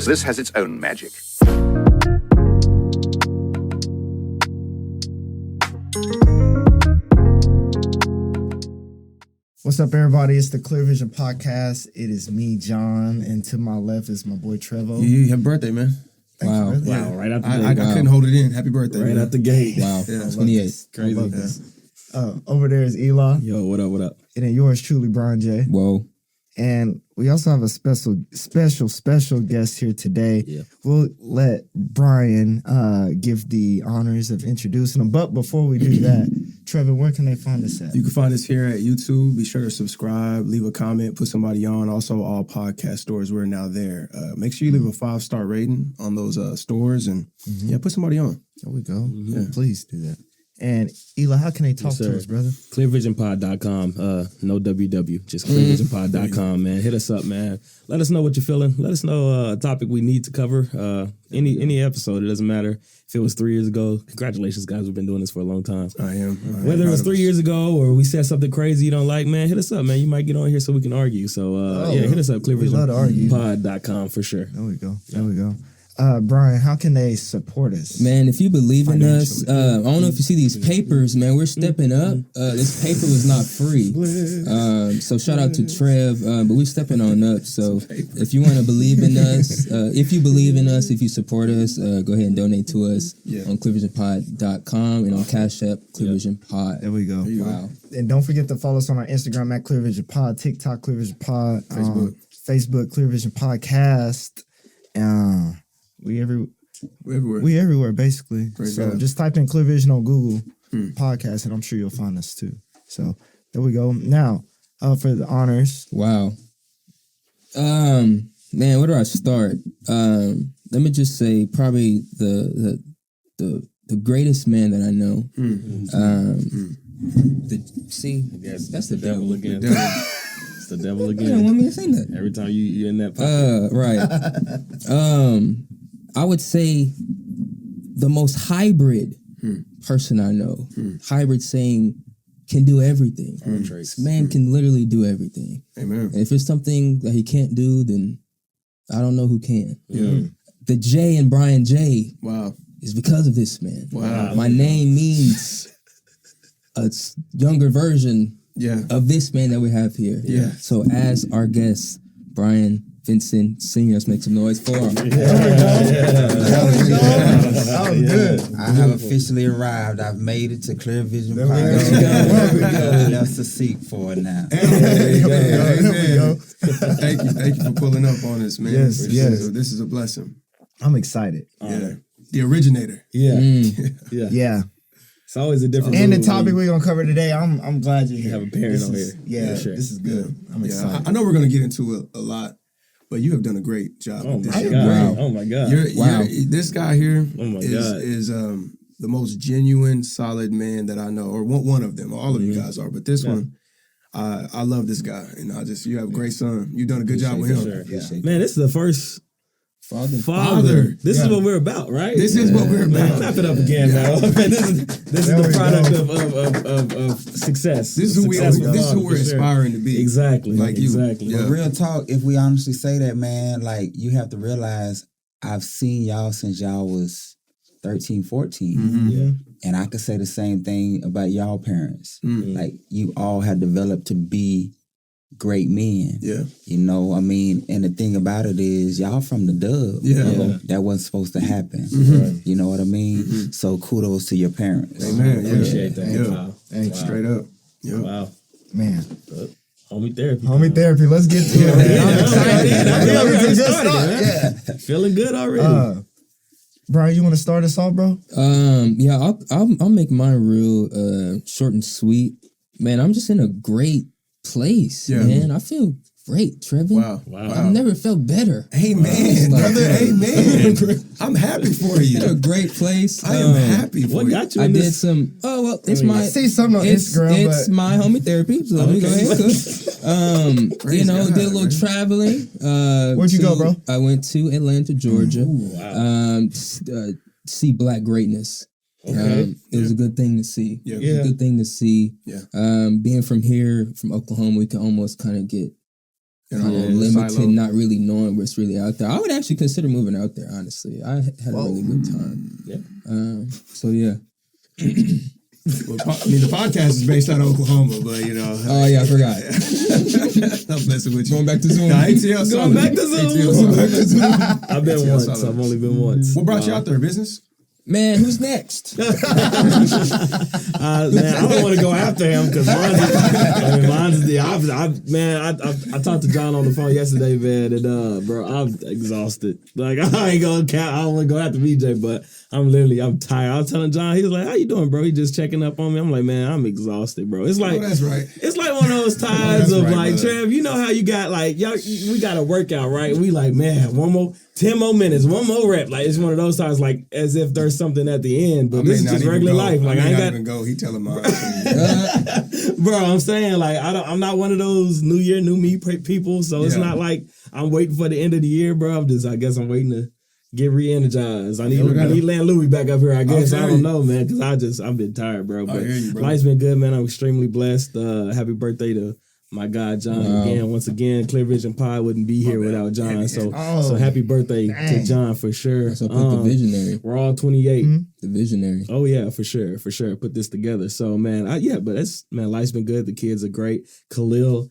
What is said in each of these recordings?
this has its own magic. What's up, everybody? It's the Clear Vision Podcast. It is me, John, and to my left is my boy Trevo. Yeah, happy birthday, man. Wow. Wow, right out the gate. I couldn't hold it in. Happy birthday. Right out the gate. Wow. Yeah. 28. Crazy. Over there is Eli. Yo, what up, what up? And then yours truly, Bryan J. Whoa. And we also have a special guest here today. Yeah. We'll let Bryan give the honors of introducing him. But before we do that, Trevor, where can they find us at? You can find us here at YouTube. Be sure to subscribe, leave a comment, put somebody on. Also, all podcast stores, we're now there. Make sure you leave a 5-star rating on those stores and put somebody on. There we go. Yeah. Please do that. And Eli, how can they talk to us, brother? Clearvisionpod.com. No WW, just clearvisionpod.com, man. Hit us up, man. Let us know what you're feeling. Let us know a topic we need to cover. Any episode, it doesn't matter. If it was 3 years ago, congratulations, guys. We've been doing this for a long time. I am. Whether it was 3 years ago or we said something crazy you don't like, man, hit us up, man. You might get on here so we can argue. So, hit us up, clearvisionpod.com for sure. There we go. Bryan, how can they support us? Man, if you believe in us, I don't know if you see these papers, man. We're stepping up. This paper was not free. So shout out to Trev, but we're stepping on up. So if you want to believe in us, if you support us, go ahead and donate to us on clearvisionpod.com and on Cash App, ClearVisionPod. There we go. Wow. And don't forget to follow us on our Instagram at ClearVisionPod, TikTok, ClearVisionPod, Facebook, ClearVision Podcast. We everywhere basically. Praise so God. just type in Clear Vision on Google Podcast, and I'm sure you'll find us too. So there we go. Now for the honors. Wow. Man, where do I start? Let me just say probably the greatest man that I know. That's the devil again. It's the devil again. You don't want me to say that. Every time you're in that pocket. Right. I would say the most hybrid person I know. Hybrid saying can do everything. This man can literally do everything. Amen. And if it's something that he can't do, then I don't know who can. Yeah. The J in Bryan J is because of this man. Wow. My name means a younger version of this man that we have here. Yeah. So as our guest, Bryan Vinson Sr., let's make some noise for him. That was good. I have officially arrived. I've made it to Clear Vision Podcast. Else to seek for it now. There we go. Thank you for pulling up on us, man. Yes. So this is a blessing. I'm excited. Yeah. The originator. Yeah. It's always a different. And the topic we're gonna cover today, I'm glad you're here. You have a parent on here. Yeah, sure. This is good. I'm excited. I know we're gonna get into a lot, but you have done a great job. Oh with this my shit. God. Wow. Oh my God. This guy here God. is the most genuine, solid man that I know, or one of them. All of you guys are, but this one, I love this guy, and you have a great son. You've done a good job with him. Sure. Man, this is the first father. This is what we're about, right? This is what we're about. Clap it up again, man. This is the product of success. This is who we're aspiring to be. Exactly. Like you. Exactly. Yeah. But real talk, if we honestly say that, man, like you have to realize I've seen y'all since y'all was 13, 14. Yeah. And I could say the same thing about y'all parents. Like you all had developed to be great men. Yeah. You know, I mean, and the thing about it is y'all from the dub. Yeah. You know, that wasn't supposed to happen. You know what I mean? So kudos to your parents. Amen. Appreciate that. Yeah. Wow. Thanks. Straight up. Yeah. Wow. Man. Homie therapy. Homie therapy. Let's get to it. I'm excited. I feel like it's a good start. Feeling good already. Bryan, you want to start us off, bro? I'll make mine real short and sweet. Man, I'm just in a great place, man. I feel great, Trevin. Wow. I've never felt better. Amen, brother. Amen. I'm happy for you. In a great place. I am happy for What you. got you I in did this? some. Oh well, it's I my. see something on Instagram, It's but my homie therapy. So let me go ahead. Praise God, Did a little traveling. Where'd you go, bro? I went to Atlanta, Georgia. Wow. See black greatness. It was a good thing to see. Yeah. It was a good thing to see. Yeah. Being from here, from Oklahoma, we can almost kind of get limited, silo. not really knowing what's really out there. I would actually consider moving out there, honestly. I had a really good time. Yeah. So, yeah. Well, the podcast is based out of Oklahoma, but Oh, yeah, I forgot. I'm messing with you. Going back to Zoom. Nah, ATL Going back to Zoom. I've been ATL once. solid. I've only been once. What brought you out there? Business? Man, who's next? Man, I don't want to go after him because mine's the opposite. I talked to John on the phone yesterday, man, and bro, I'm exhausted. Like I ain't gonna count. I don't want to go after VJ, but I'm tired. I was telling John, he was like, "How you doing, bro?" He just checking up on me. I'm like, man, I'm exhausted, bro. It's like that's right. It's like one of those times of right, like, brother. Trev, you know how you got like we got a workout, right? We like, man, 10 more minutes, one more rep. Like it's one of those times, like as if there's something at the end, but this is just regular life. Like I ain't got even go. He telling mine. bro. I'm saying like I'm not one of those New Year, new me people. So it's not like I'm waiting for the end of the year, bro. I guess I'm waiting to get re-energized. I need Land Louis back up here. I guess I don't know, man, because I've been tired, bro. But life's been good, man. I'm extremely blessed. Happy birthday to my guy John again. Once again, Clear Vision Pod wouldn't be here without John. So happy birthday to John for sure. So the Visionary. We're all 28. The Visionary. Oh yeah, for sure. Put this together. So man, but life's been good. The kids are great. Khalil,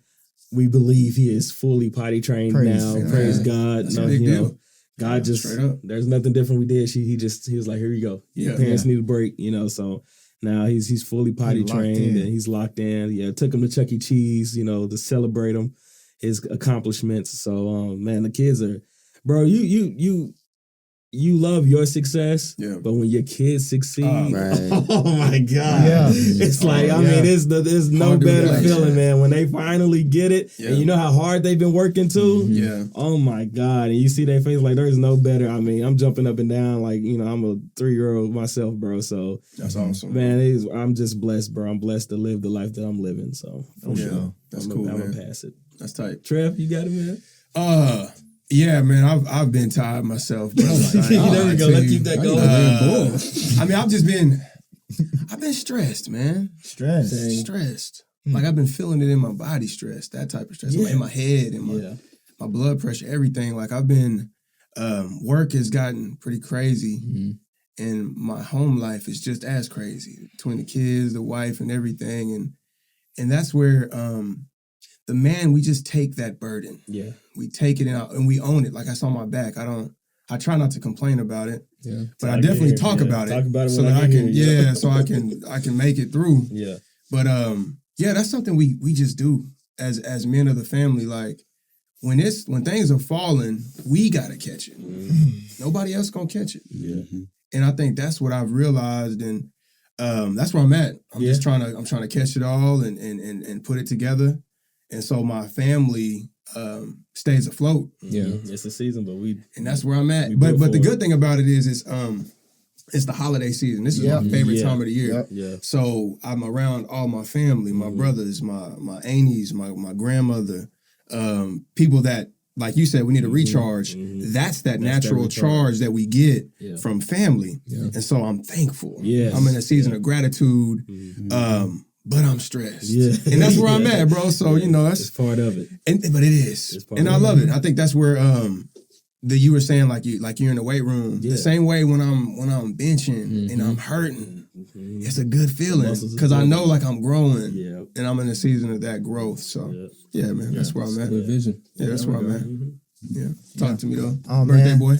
we believe he is fully potty trained now. Praise God. That's a big deal. God just there's nothing different we did. He was like, here you go. Your parents need a break, so now he's fully potty trained and he's locked in. Yeah, took him to Chuck E. Cheese, to celebrate him, his accomplishments. So man, the kids are, bro, you love your success, but when your kids succeed, oh my God, it's like there's no better feeling, man. When they finally get it, and you know how hard they've been working too. Oh my God, and you see their face like there's no better. I mean, I'm jumping up and down like I'm a 3-year-old myself, bro. So that's awesome, man. I'm just blessed, bro. I'm blessed to live the life that I'm living. So for sure, that's cool. I'm gonna pass it. That's tight. Trev, you got it, man. Yeah, man, I've been tired myself, bro. There we go. Let's keep that going. I've been stressed, man. Stressed. Like I've been feeling it in my body, stress, that type of stress, in my head, and my blood pressure, everything. Like I've been, work has gotten pretty crazy, and my home life is just as crazy between the kids, the wife, and everything, and that's where we just take that burden. Yeah. We take it and we own it. Like I saw my back. I try not to complain about it. Yeah. But I definitely talk about it. Talk about it so that I can make it through. Yeah. But that's something we just do as men of the family. Like when things are falling, we gotta catch it. Nobody else gonna catch it. Yeah. And I think that's what I've realized, and that's where I'm at. I'm just trying to catch it all and put it together. And so my family stays afloat. Yeah, it's the season, and that's where I'm at. But the good thing about it is it's the holiday season. This is my favorite time of the year. Yeah. So I'm around all my family, my brothers, my aunties, my grandmother, people that, like you said, we need to recharge. That's natural charge that we get from family. Yeah. And so I'm thankful. Yes. I'm in a season of gratitude. But I'm stressed. Yeah. And that's where I'm at, bro. So, that's part of it. But it is. And I love it. I think that's where you were saying like you're in the weight room. The same way when I'm benching and I'm hurting. It's a good feeling because I know like I'm growing and I'm in a season of that growth. So man, that's where I'm at. Good vision. Yeah, that's where I'm at. Yeah. Talk to me though. Oh, birthday boy.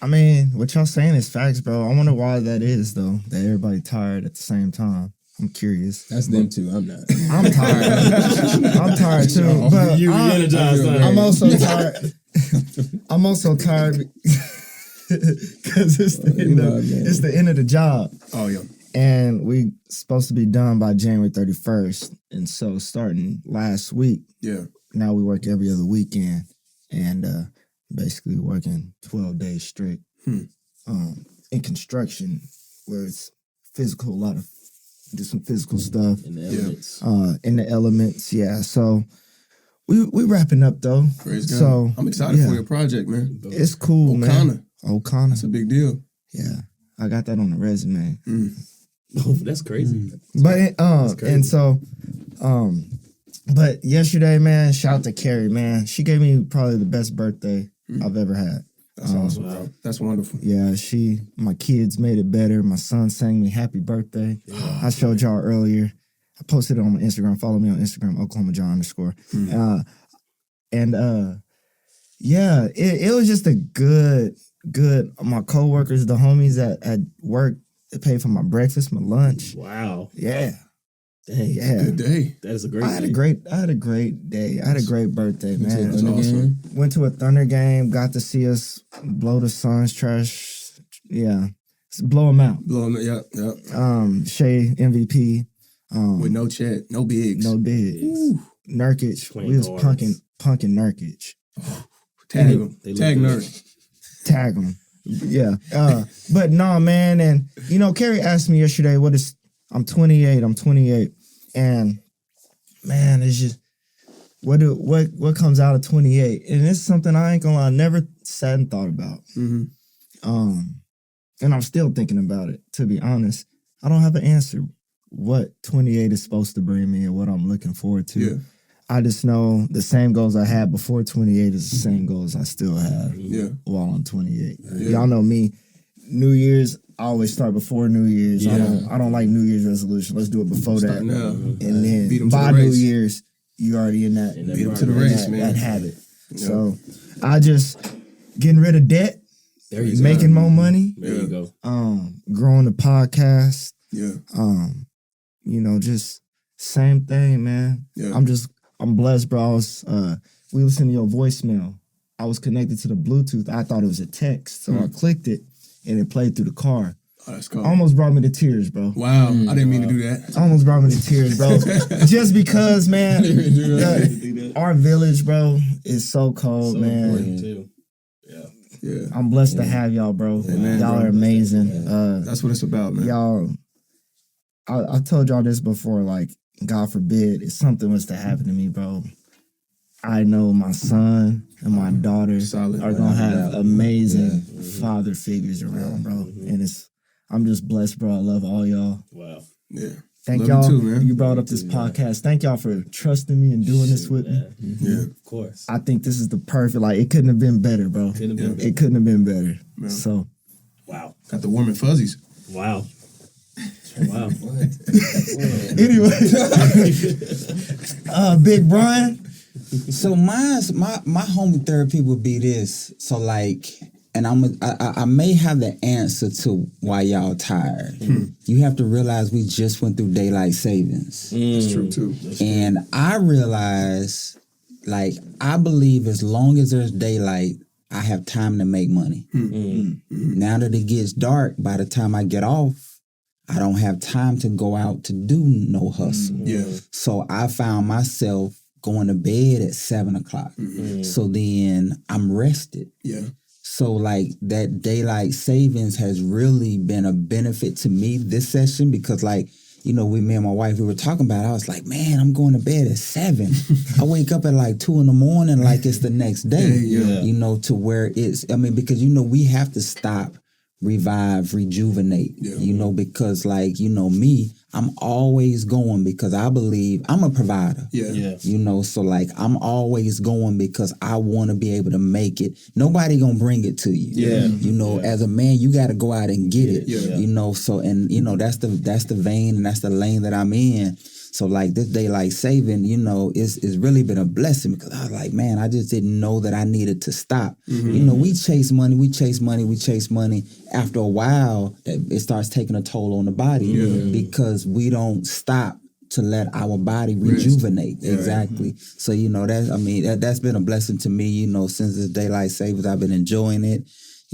I mean, what y'all saying is facts, bro. I wonder why that is though, that everybody tired at the same time. I'm curious. That's them too. I'm not. I'm tired. I'm tired too. But I'm also tired. I'm also tired because it's the end of the job. Oh yeah. And we supposed to be done by January 31st. And so starting last week, now we work every other weekend and basically working 12 days straight. In construction where it's physical, a lot of do some physical stuff in the elements. In the elements, yeah. So we wrapping up though. Praise God. So I'm excited for your project, man. It's cool, man. O'Connor. It's a big deal. Yeah, I got that on the resume. Oh, that's crazy. But and so But yesterday, man, shout out to Carrie, man. She gave me probably the best birthday I've ever had. That's awesome, bro. That's wonderful. Yeah, my kids made it better. My son sang me happy birthday. I showed y'all earlier. I posted it on my Instagram. Follow me on Instagram, @OklahomaJohn_. Yeah, it was just a good. My coworkers, the homies at work, they paid for my breakfast, my lunch. Wow. Yeah. Dang, yeah. Good day. That is a great day. I had a great day. I had a great birthday, man. That's awesome. Went to a Thunder game, got to see us blow the Suns trash. Yeah. Blow them out. Yep. Shea MVP. With no Chet, no bigs. No bigs. Ooh. Nurkic. We was punking Nurkic. Tag him. Tag Nurkic. Tag him. Yeah. But no, man, and Carrie asked me yesterday, I'm 28. And man, it's just what comes out of 28? And it's something I ain't gonna lie, I never sat and thought about. Mm-hmm. And I'm still thinking about it, to be honest. I don't have an answer what 28 is supposed to bring me or what I'm looking forward to. Yeah. I just know the same goals I had before 28 is the same goals I still have while I'm 28. Yeah. Y'all know me. New Year's, I always start before New Year's. Yeah. I don't like New Year's resolution. Let's do it before that. Now. And then by New Year's, you already in that. Beat them to the race, man. That habit. Yeah. So I just getting rid of debt. There you making more money. There you go. Growing the podcast. Yeah. Just same thing, man. Yeah. I'm blessed, bro. We listened to your voicemail. I was connected to the Bluetooth. I thought it was a text, so I clicked it, and it played through the car. Oh, that's cool. Almost brought me to tears, bro. Wow, I didn't mean to do that. Almost brought me to tears, bro. Just because, man, our village, bro, is so cold, man. Too. Yeah. I'm blessed to have y'all, bro. Amen, y'all are amazing. That's what it's about, man. Y'all, I told y'all this before, like, God forbid, if something was to happen to me, bro, I know my son and my daughter are going to have amazing father figures around, bro. And I'm just blessed, bro. I love all y'all. Wow. Yeah. Thank love y'all. You, too, man. You brought up this podcast. Thank y'all for trusting me and doing this with me. Yeah. Of course. I think this is the perfect, like, it couldn't have been better, bro. It couldn't have been better. Yeah. So. Wow. Got the warm and fuzzies. Wow. Wow. Anyway. Big Bryan. So my home therapy would be this. So like, and I may have the answer to why y'all tired. You have to realize we just went through daylight savings. That's true too. And I realize, like, I believe as long as there's daylight, I have time to make money. Now that it gets dark, by the time I get off, I don't have time to go out to do no hustle. So I found myself going to bed at 7:00. So then I'm rested. So like that daylight savings has really been a benefit to me this session because like, me and my wife, we were talking about it. I was like, man, I'm going to bed at 7. I wake up at like 2 a.m. like it's the next day, to where it's, because, we have to stop, revive, rejuvenate, because like, me, I'm always going because I believe I'm a provider. So like I'm always going because I want to be able to make it. Nobody gonna bring it to you. As a man, you got to go out and get it. So and that's the vein and that's the lane that I'm in. So like this daylight saving, it's really been a blessing because I was like, man, I just didn't know that I needed to stop. We chase money. After a while, it starts taking a toll on the body because we don't stop to let our body rejuvenate. Exactly. So, that's been a blessing to me, since this daylight savings, I've been enjoying it.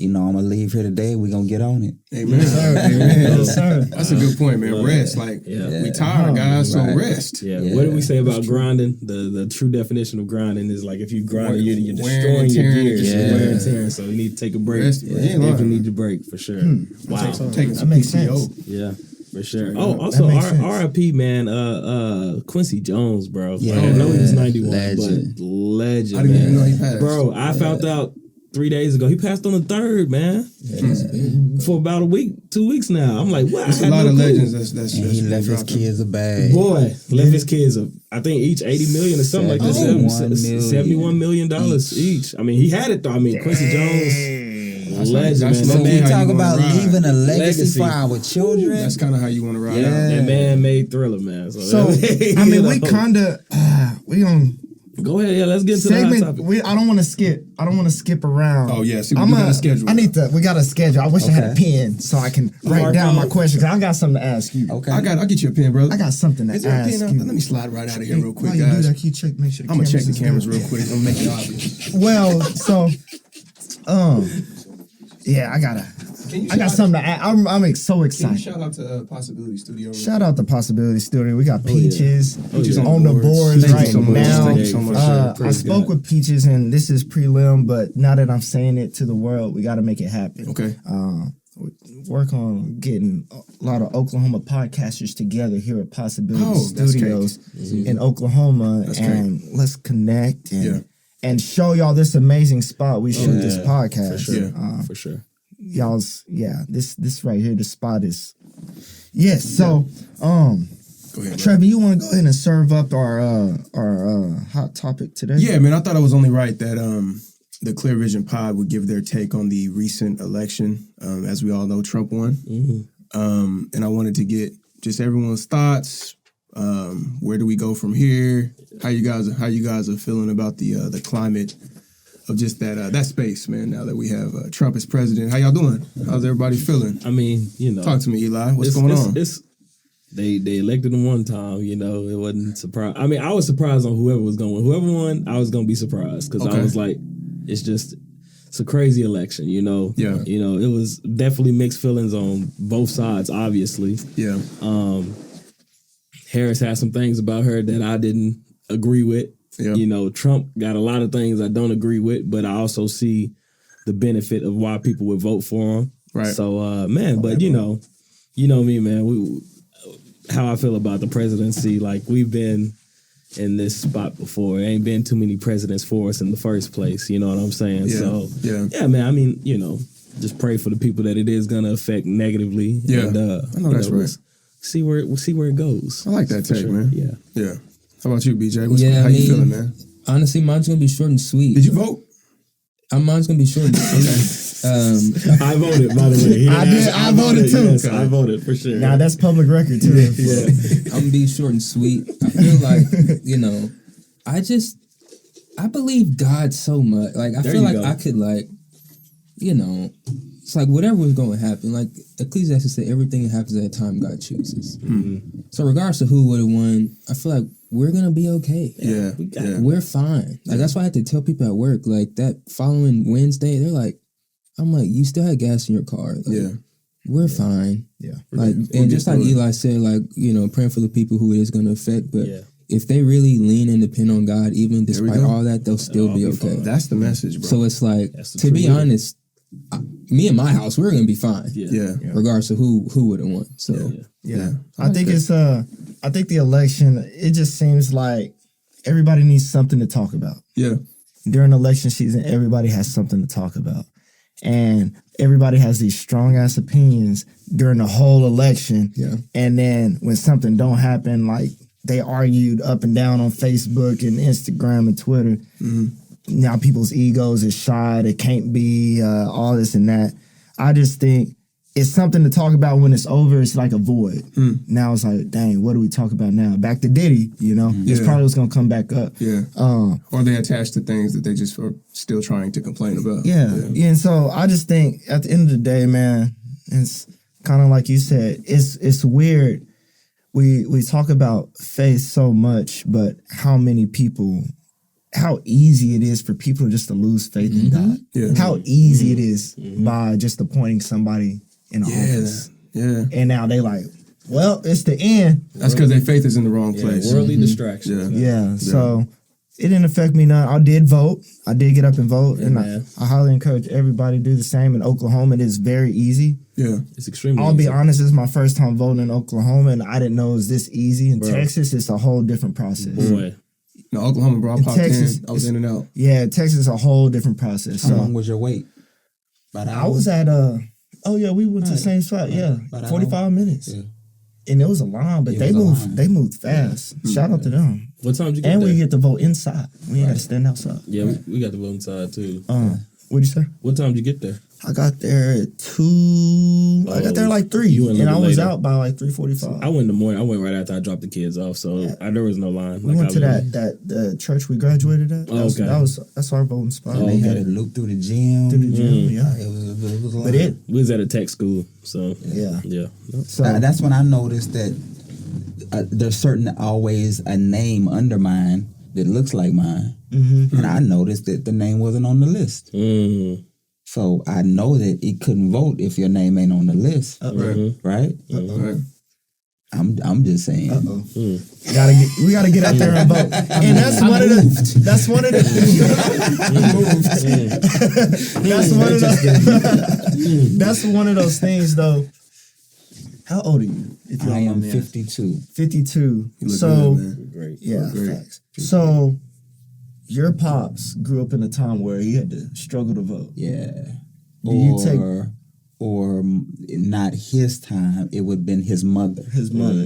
I'm going to leave here today. We're going to get on it. Amen. Yes, sir. That's a good point, man. Rest. Like, we tired, guys, so rest. What do we say about grinding? The true definition of grinding is like if you grind, you're destroying your gears. Wear and tear. So you need to take a break. If you need your break, for sure. Wow. Taking some PTO. Yeah. For sure. Oh, also RIP, man. Quincy Jones, bro. Yeah. I didn't know he was 91, but legend. I didn't even know he passed. Bro, I found out 3 days ago. He passed on the 3rd, man. For about a week, 2 weeks now. I'm like, what? There's a lot of legends that's he left his kids a bag. Boy, left his kids I think each $80 million or something like that. $71 million each. I mean, he had it though. I mean, Quincy Jones, legend, man. So we talk about leaving a legacy for our children. That's kind of how you want to ride out. That man made Thriller, man. So I mean, we kind of we gonna. Go ahead, yeah. Let's get to the hot topic. I don't want to skip around. Oh yeah, see, we got a schedule. We got a schedule. I wish I had a pen so I can write down my questions. I got something to ask you. Okay, I'll get you a pen, brother. I got something to ask you. Let me slide right out of here real quick, guys. guys. Make sure I'm gonna check the cameras real quick. I'm gonna make it obvious. Well, so, yeah, I got something to add. I'm so excited. Shout out to Possibility Studio. Shout out to Possibility Studio. We got Peaches, Peaches on the boards right now. Thank you so much. I spoke with Peaches, and this is prelim, but now that I'm saying it to the world, we got to make it happen. Okay. Work on getting a lot of Oklahoma podcasters together here at Possibility Studios in Oklahoma, let's connect and show y'all this amazing spot we shoot this podcast. For sure. For sure. Y'all's this right here, the spot is so go ahead, Trevor, you want to go ahead and serve up our hot topic today? Yeah, man, I thought it was only right that the Clear Vision Pod would give their take on the recent election. As we all know, Trump won. And I wanted to get just everyone's thoughts. Where do we go from here? How you guys are feeling about the climate of just that space, man, now that we have Trump as president. How y'all doing? How's everybody feeling? I mean, Talk to me, Eli. What's going on? They elected him one time, it wasn't surprised. I mean, I was surprised on whoever was going to win. Whoever won, I was going to be surprised because I was like, it's a crazy election, Yeah. It was definitely mixed feelings on both sides, obviously. Yeah. Harris had some things about her that I didn't agree with. Yeah. Trump got a lot of things I don't agree with, but I also see the benefit of why people would vote for him. Right. So, you know me, man. How I feel about the presidency, like we've been in this spot before. There ain't been too many presidents for us in the first place. You know what I'm saying? Yeah. So, yeah, man. I mean, just pray for the people that it is going to affect negatively. Yeah, and, I know that's right. See where it goes. I like that take, man. Yeah, yeah. How about you, BJ? How you feeling, man? Honestly, mine's gonna be short and sweet. Did you vote? Mine's gonna be short and sweet. I voted, by the way. I voted too. Yes, I voted for sure. Now that's public record too. Yeah. I'm gonna be short and sweet. I feel like I believe God so much. Like I feel like I could it's like whatever was going to happen. Like Ecclesiastes said, everything that happens at a time God chooses. Mm-hmm. So regardless of who would have won, I feel like we're gonna be okay. Yeah, we're fine. Like that's why I had to tell people at work. Like that following Wednesday, they're like, I'm like, you still had gas in your car. Like, we're fine. Yeah, like and just like Eli said, like praying for the people who it is going to affect, but. If they really lean and depend on God, even despite all that, they'll still be okay. That's the message, bro. So it's like, to be honest, me and my house, we're gonna be fine. Yeah. Regardless of who would have won. So I think I think the election, it just seems like everybody needs something to talk about. Yeah. During election season, everybody has something to talk about. And everybody has these strong ass opinions during the whole election. Yeah. And then when something don't happen, like they argued up and down on Facebook and Instagram and Twitter. Mm-hmm. Now people's egos is shot. It can't be all this and that. I just think it's something to talk about when it's over. It's like a void. Now it's like, dang, what do we talk about now? Back to Diddy, It's probably what's going to come back up. Yeah. Or they attach to things that they just are still trying to complain about. Yeah. And so I just think at the end of the day, man, it's kind of like you said, it's weird. We talk about faith so much, but how easy it is for people just to lose faith in God. Yeah. How easy it is by just appointing somebody in office. Yeah. And now they like, well, it's the end. That's because their faith is in the wrong place. Worldly distractions. Yeah. So it didn't affect me none. I did vote. I did get up and vote. And I highly encourage everybody to do the same. In Oklahoma, it is very easy. Yeah. It's extremely I'll easy. be honest, this is my first time voting in Oklahoma, and I didn't know it was this easy. In Texas, it's a whole different process. Boy. No, Oklahoma, bro. I popped Texas, in. I was in and out. Yeah, Texas is a whole different process. How long was your wait? I was at we went to the same spot. Yeah, 45 minutes. Yeah. And it was a line, but they moved fast. Yeah. Shout out to them. What time did you get and there? We get to vote inside. We ain't got to stand outside. Yeah, we got to vote inside too. What'd you say? What time did you get there? I got there at 2. I got there like 3, and I was out by like 3:45. I went in the morning. I went right after I dropped the kids off, so there was no line. We went to that church we graduated at. That's our voting spot. They had to look through the gym. Yeah. It was a lot. We was at a tech school, so yeah. So that's when I noticed that there's always a name under mine that looks like mine, and I noticed that the name wasn't on the list. So I know that it couldn't vote if your name ain't on the list, right? I'm just saying. We gotta get out there and vote, and that's one of the that's one of those things though. How old are you? I am 52. 52. You look good, man. Great. Yeah, facts. So your pops grew up in a time where he had to struggle to vote. Yeah. Or not his time, it would have been his mother.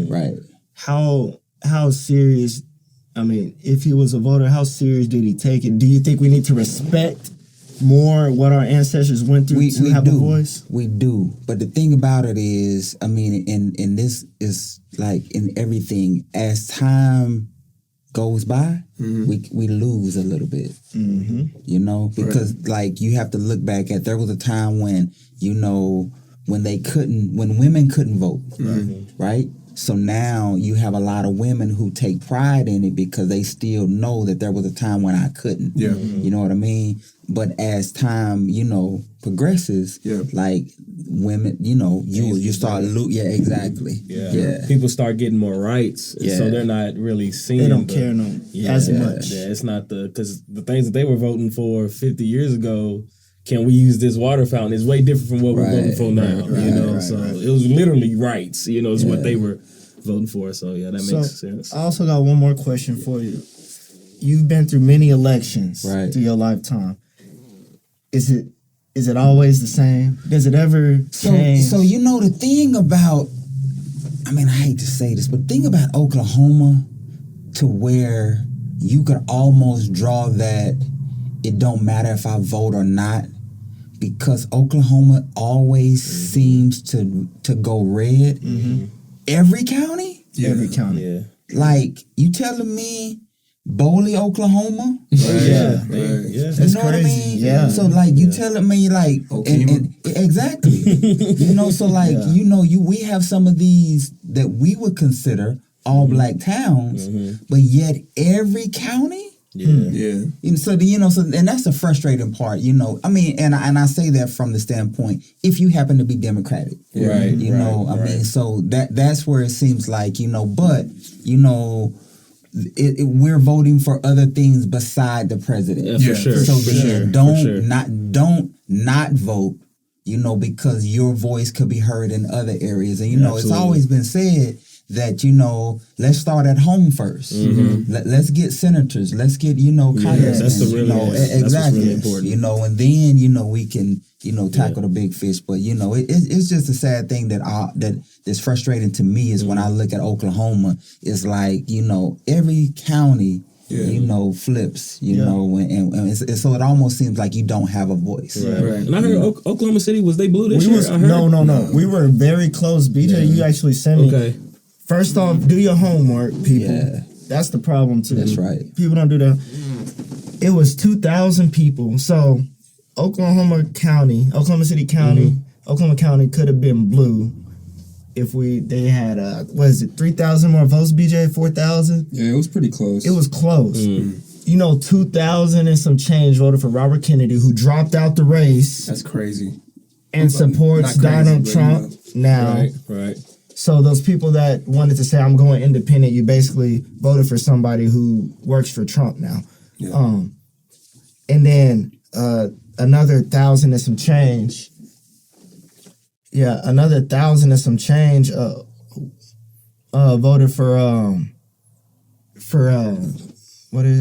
Right. How serious, I mean, if he was a voter, how serious did he take it? Do you think we need to respect more what our ancestors went through to have a voice? We do. But the thing about it is, I mean, and this is like in everything, as time goes by, we lose a little bit, you know, because like you have to look back at, there was a time when, you know, when women couldn't vote, right? So now you have a lot of women who take pride in it because they still know that there was a time when I couldn't. Yeah. You know what I mean? But as time, you know, progresses, like women, you know, you start exactly. Yeah. People start getting more rights, so they're not really seeing. They don't care as much. Yeah, it's not because the things that they were voting for 50 years ago. Can we use this water fountain? It's way different from what we're voting for now. It was literally rights. You know, is what they were voting for. So that makes sense. I also got one more question for you. You've been through many elections through your lifetime. Is it always the same? Does it ever change? So you know the thing about, I mean, I hate to say this, but the thing about Oklahoma, to where you could almost draw that it don't matter if I vote or not, because Oklahoma always seems to go red. Every county? Every county. Yeah. Like, you telling me Boley, Oklahoma? Yeah. You know what I mean? Yeah. So, like, you telling me, like, and exactly. You know, so, like, you know, we have some of these that we would consider all black towns, but yet every county? And and that's the frustrating part, you know. I mean, and I say that from the standpoint, if you happen to be Democratic, you know, I mean, so that's where it seems like, you know, but, you know, we're voting for other things beside the president. Yeah, for sure. So don't not vote, you know, because your voice could be heard in other areas. And, you know, it's always been said that, you know, let's start at home first. Let's get senators. Let's get, you know, congressmen. That's the really, exactly. Really important. You know, and then, you know, we can, you know, tackle the big fish. But, you know, it's just a sad thing that's frustrating to me is when I look at Oklahoma, it's like, you know, every county, you know, flips, you know, and so it almost seems like you don't have a voice. Right. And I heard Oklahoma City, was they blue this year? No. We were very close. BJ, you actually sent me. Okay. First off, do your homework, people. Yeah. That's the problem, too. That's right. People don't do that. It was 2,000 people. So, Oklahoma City County, Oklahoma County could have been blue if they had, 3,000 more votes, BJ? 4,000? Yeah, it was pretty close. It was close. You know, 2,000 and some change voted for Robert Kennedy, who dropped out the race. That's crazy. And supports Donald Trump now. Right. So those people that wanted to say, I'm going independent, you basically voted for somebody who works for Trump now. Yeah. And then another 1,000 and some change. Yeah, another 1,000 and some change voted for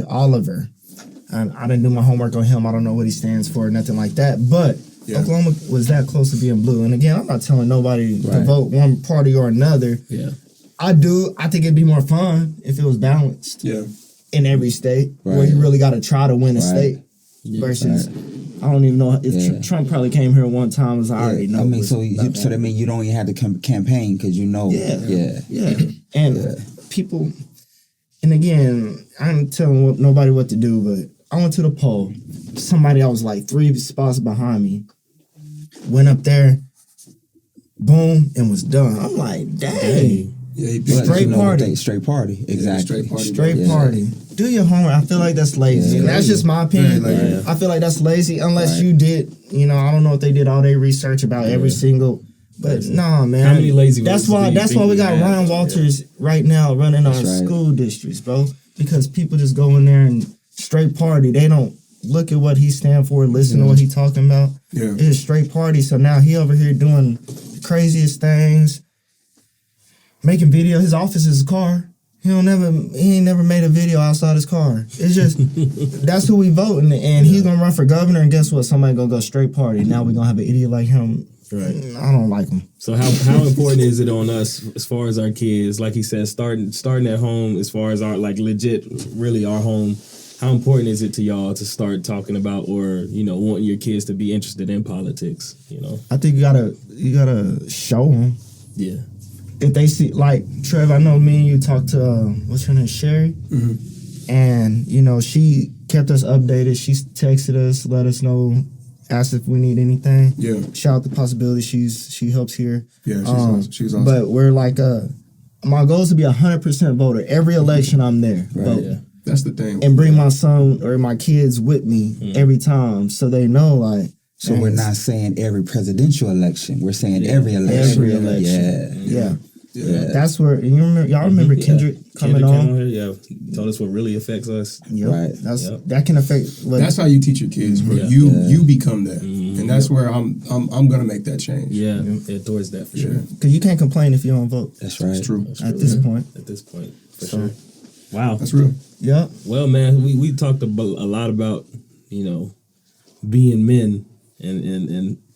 Oliver. And I didn't do my homework on him. I don't know what he stands for or nothing like that. But Oklahoma was that close to being blue. And again, I'm not telling nobody to vote one party or another. Yeah. I think it'd be more fun if it was balanced. Yeah. In every state, where you really got to try to win a state. Versus, I don't even know if Trump probably came here one time. I already know. I mean, so that means you don't even have to campaign because you know. And people, and again, I ain't telling nobody what to do, but I went to the poll. Somebody I was like 3 spots behind me went up there, boom, and was done. I'm like, dang. Yeah, straight party. Straight party. Exactly. Straight party. Do your homework. I feel like that's lazy. And that's just my opinion. I feel like that's lazy unless you did, I don't know if they did all their research about every single, but nah, man. How many lazy That's why we got Ryan Walters right now running our school districts, bro. Because people just go in there and straight party. They don't look at what he stand for, listen to what he talking about. Yeah. It's a straight party. So now he over here doing the craziest things. Making video, his office is a car. He ain't never made a video outside his car. It's just that's who we voting, and he's gonna run for governor. And guess what? Somebody gonna go straight party. Now we gonna have an idiot like him. Right. I don't like him. So how important is it on us as far as our kids? Like he said, starting at home, as far as our legit, really our home. How important is it to y'all to start talking about or wanting your kids to be interested in politics? I think you gotta show them. Yeah. If they see, like, Trev, I know me and you talked to, what's her name, Sherry? Mm-hmm. And, she kept us updated. She texted us, let us know, asked if we need anything. Yeah. Shout out the possibility she helps here. Yeah, she's awesome. But we're like, my goal is to be 100% voter. Every election I'm there. Right. Vote. Yeah. That's the thing. And bring my son or my kids with me every time so they know, like. So we're not saying every presidential election. We're saying every election. Every election. Yeah. That's where y'all remember Kendrick coming on? Yeah, told us what really affects us. Yep. Right. That can affect. That's how you teach your kids, bro. You become that, and that's where I'm gonna make that change. Yeah, towards that for sure. Because you can't complain if you don't vote. That's right. That's true. At this point, for sure. Wow, that's real. Yeah. Well, man, we talked a lot about being men.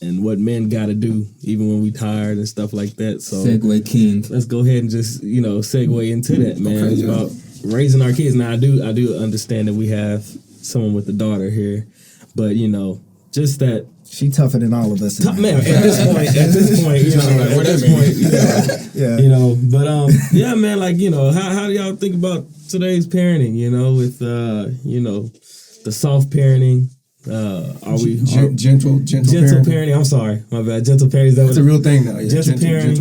And what men got to do even when we tired and stuff like that. So segue king. Let's go ahead and just segue into that, man. Okay, about raising our kids. Now I do understand that we have someone with a daughter here, but just that she tougher than all of us. Man, at this point, but yeah, man, like how do y'all think about today's parenting? With the soft parenting. Are we gentle parenting? I'm sorry, my bad. Gentle parenting. That's a real thing now. Yeah. Gentle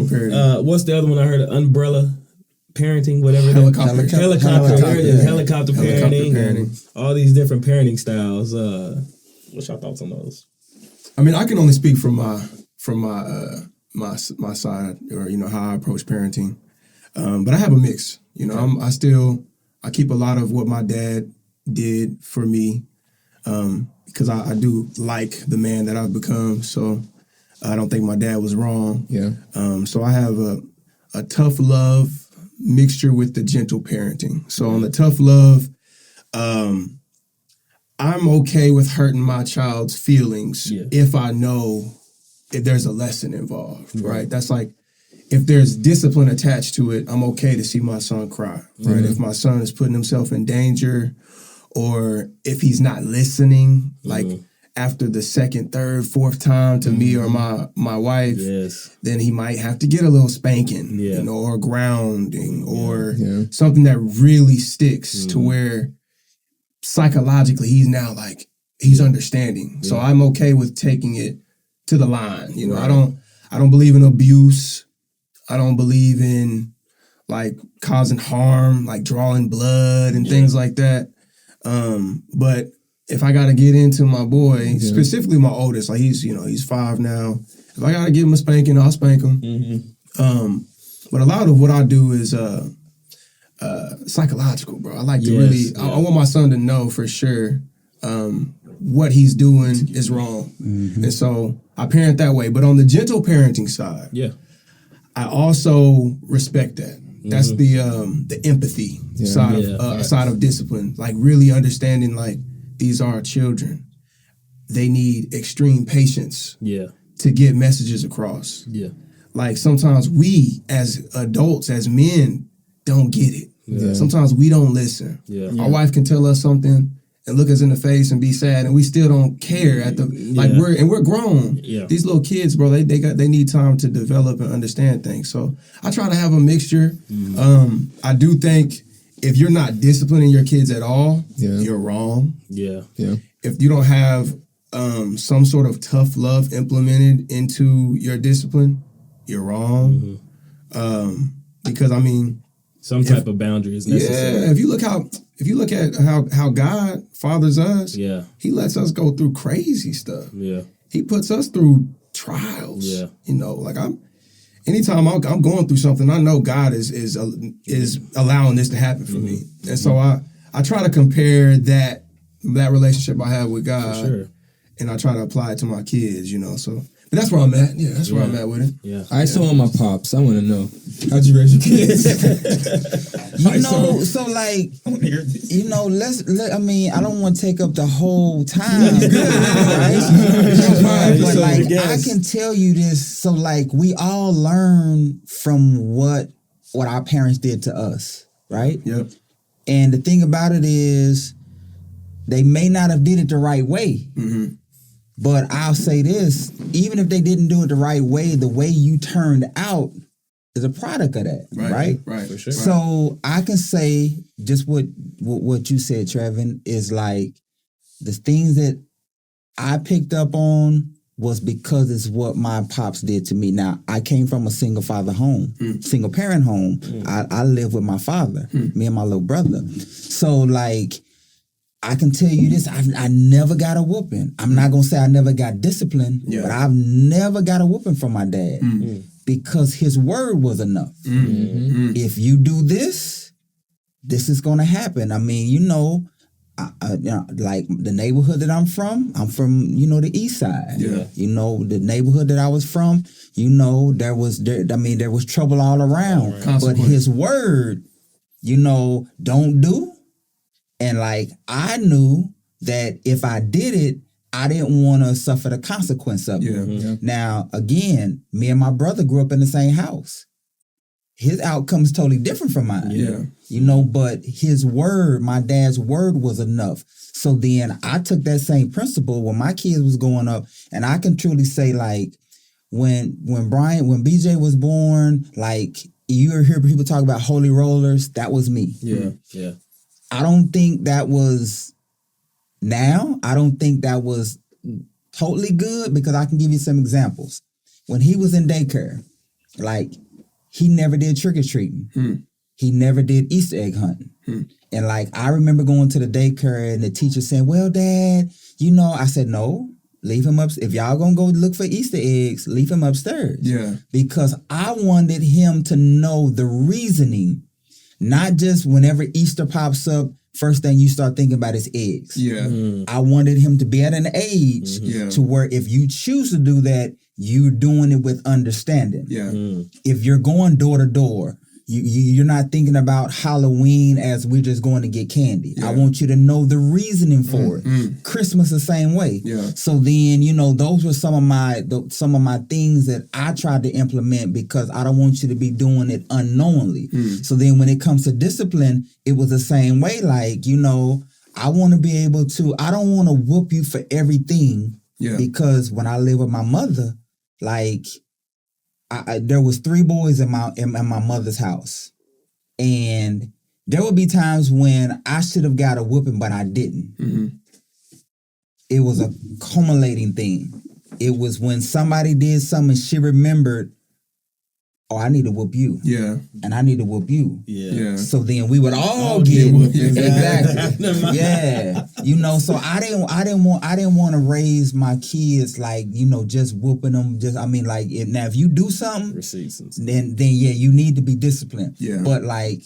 parenting. What's the other one I heard? Umbrella parenting, whatever. Helicopter parenting. And all these different parenting styles. What's your thoughts on those? I mean, I can only speak from my side, or how I approach parenting. But I have a mix. I keep a lot of what my dad did for me. Because I do like the man that I've become, so I don't think my dad was wrong. Yeah. So I have a tough love mixture with the gentle parenting. So on the tough love, I'm okay with hurting my child's feelings if I know if there's a lesson involved, right? That's like, if there's discipline attached to it, I'm okay to see my son cry, right? If my son is putting himself in danger, or if he's not listening, like after the second, third, fourth time to me or my wife, then he might have to get a little spanking, or grounding, or something that really sticks to where psychologically he's now like, he's understanding. So I'm okay with taking it to the line. I don't believe in abuse. I don't believe in like causing harm, like drawing blood and things like that. But if I gotta get into my boy, specifically my oldest, like he's 5 now. If I gotta give him a spanking, I'll spank him. But a lot of what I do is psychological, bro. I like to really. I want my son to know for sure what he's doing is wrong, and so I parent that way. But on the gentle parenting side, I also respect that. That's the empathy side of discipline. Like really understanding like these are our children. They need extreme patience to get messages across. Yeah. Like sometimes we as adults, as men, don't get it. Yeah. Sometimes we don't listen. Yeah. Our wife can tell us something and look us in the face and be sad, and we still don't care at the like we're grown. Yeah. These little kids, bro, they need time to develop and understand things. So I try to have a mixture. I do think if you're not disciplining your kids at all, you're wrong. Yeah. Yeah. If you don't have some sort of tough love implemented into your discipline, you're wrong. Because I mean, some type of boundary is necessary. Yeah, if you look at how God fathers us, He lets us go through crazy stuff. Yeah, He puts us through trials. Yeah, you know, like anytime I'm going through something, I know God is allowing this to happen for me, and so I try to compare that relationship I have with God, and I try to apply it to my kids. You know, so. But that's where I'm at. Yeah, that's where I'm at with it. Yeah. I saw my pops. I want to know, how'd you raise your kids? So like, I mean, I don't want to take up the whole time, right? But like, I can tell you this. So like, we all learn from what our parents did to us, right? Yep. And the thing about it is, they may not have did it the right way. Mm-hmm. But I'll say this, even if they didn't do it the way you turned out is a product of that, right? Right, for sure. So I can say just what you said, Trevin, is like the things that I picked up on was because it's what my pops did to me. Now, I came from a single father home, single parent home. I live with my father, me and my little brother. So like, I can tell you this, I never got a whooping. I'm not going to say I never got discipline, but I've never got a whooping from my dad because his word was enough. If you do this, this is going to happen. I mean, like the neighborhood that I'm from, the east side. Yeah. You know, the neighborhood that I was from, there was trouble all around. But his word, don't do. And like, I knew that if I did it, I didn't want to suffer the consequence of it. Yeah. Now, again, me and my brother grew up in the same house. His outcome is totally different from mine. Yeah. But his word, my dad's word was enough. So then I took that same principle when my kids was growing up. And I can truly say, like, when BJ was born, like, you hear people talk about holy rollers, that was me. Yeah, yeah. I don't think that was totally good because I can give you some examples. When he was in daycare, like he never did trick-or-treating. He never did Easter egg hunting. And like, I remember going to the daycare and the teacher saying, well, Dad, I said, no, leave him up. If y'all gonna go look for Easter eggs, leave him upstairs. Yeah. Because I wanted him to know the reasoning. Not just whenever Easter pops up, first thing you start thinking about is eggs. Yeah. I wanted him to be at an age to where if you choose to do that, you're doing it with understanding. Yeah. If you're going door to door, you're not thinking about Halloween as we're just going to get candy. Yeah. I want you to know the reasoning for it. Christmas the same way. Yeah. So then, those were some of my things that I tried to implement because I don't want you to be doing it unknowingly. So then when it comes to discipline, it was the same way. Like, I want to be able to, I don't want to whoop you for everything because when I lived with my mother, like, there was 3 boys in my mother's house, and there would be times when I should have got a whooping, but I didn't. It was a accumulating thing. It was when somebody did something, she remembered, oh, I need to whoop you. Yeah. And I need to whoop you. Yeah. So then we would all get whooped. Exactly. Yeah. So I didn't want to raise my kids like, just whooping them. Now if you do something, then yeah, you need to be disciplined. Yeah. But like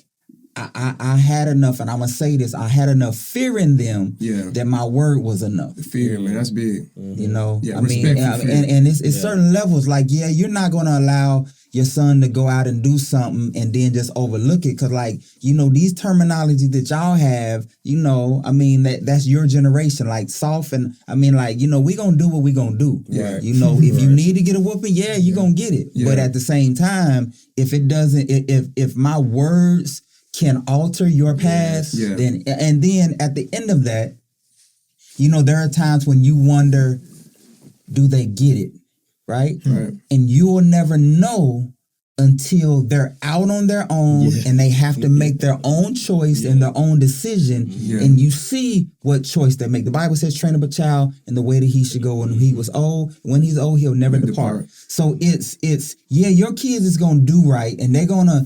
I had enough, and I'm gonna say this, I had enough fear in them that my word was enough. The fear, man, that's big. Yeah, and it's certain levels, like, you're not gonna allow your son to go out and do something and then just overlook it. Cause like, you know, these terminology that y'all have, you know, I mean, that's your generation, like soft. And I mean, like, you know, we gonna do what we gonna do. Yeah. You know, if you need to get a whooping, you gonna get it. Yeah. But at the same time, if it doesn't, if my words can alter your path, then, and then at the end of that, you know, there are times when you wonder, do they get it? Right? And you will never know until they're out on their own and they have to make their own choice and their own decision. And you see what choice they make. The Bible says, train up a child in the way that he should go when he was old. When he's old, he'll never depart. So it's your kids is gonna do right, and they're gonna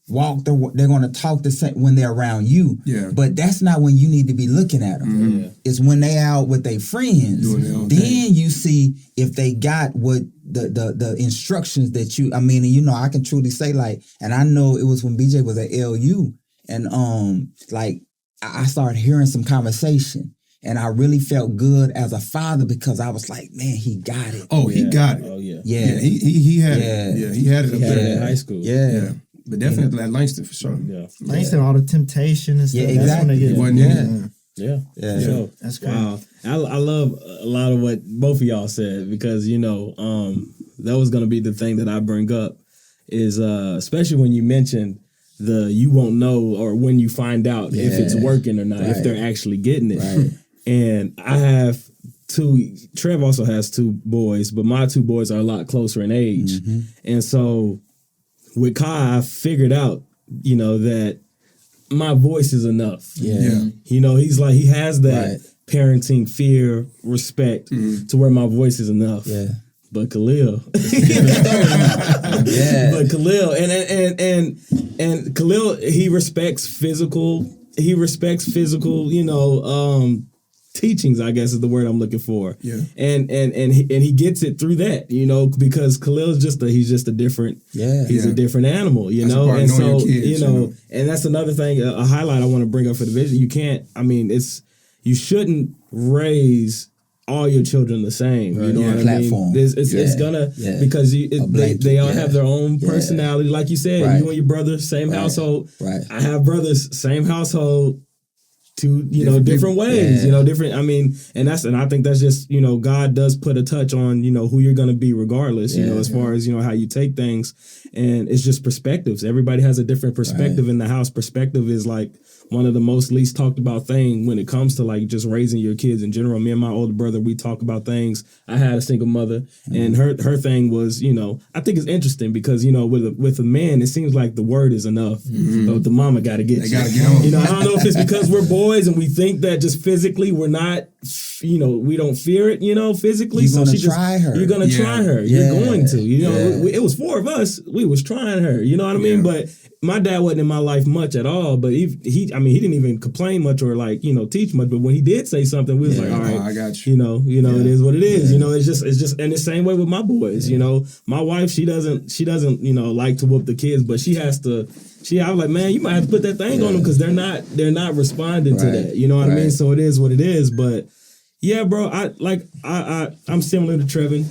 walk, they're going to talk the same when they're around you. But that's not when you need to be looking at them. It's when they out with their friends. Then you see if they got what the instructions that you, I mean, and you know, I can truly say, like, and I know it was when BJ was at LU, and like I started hearing some conversation. And I really felt good as a father because I was like, man, he got it. Oh, he got it. Oh, yeah. He had it. Yeah, he had it up there in high school. Yeah. But definitely at Langston for sure. Yeah. Langston, all the temptation and stuff. Yeah, exactly. Yeah. So, that's great. Wow. I love a lot of what both of y'all said because, you know, that was going to be the thing that I bring up is especially when you mentioned you won't know or when you find out if it's working or not, if they're actually getting it. Right. And I have Trev also has 2 boys, but my 2 boys are a lot closer in age. And so with Kai, I figured out, you know, that my voice is enough. You know, he's like, he has that parenting fear, respect to where my voice is enough. But Khalil, but Khalil, and Khalil, he respects physical, you know, teachings, I guess is the word I'm looking for. And he gets it through that, you know, because Khalil's he's just a different, he's a different animal, you know, and so kids, you know, and that's another thing, a highlight I want to bring up for the vision. You can't, I mean, you shouldn't raise all your children the same, you know what I mean? It's gonna because they all have their own personality, like you said. You and your brother, same household. I have brothers, same household. 2, you know, different ways, you know, different. I mean, and I think that's just, you know, God does put a touch on, you know, who you're going to be regardless, you know, as far as, you know, how you take things. And it's just perspectives. Everybody has a different perspective in the house. Perspective is like one of the most least talked about thing when it comes to like just raising your kids in general. Me and my older brother, we talk about things. I had a single mother and her thing was, you know, I think it's interesting because, you know, with a man, it seems like the word is enough. But the mama got to get you. You know, I don't know if it's because we're boys and we think that just physically we're not, you know, we don't fear it, you know, physically. You're going to try her. You're going to try her. You're going to, you know, it was 4 of us. We was trying her, you know what I mean? But my dad wasn't in my life much at all, but he didn't even complain much or like, you know, teach much. But when he did say something, we was like, all right, I got you. You know, it is what it is. You know, it's just, and the same way with my boys. You know, my wife, she doesn't, you know, like to whoop the kids, but she has to. I was like, man, you might have to put that thing on them because they're not responding to that. You know what I mean? So it is what it is. But yeah, bro, I'm similar to Trevin.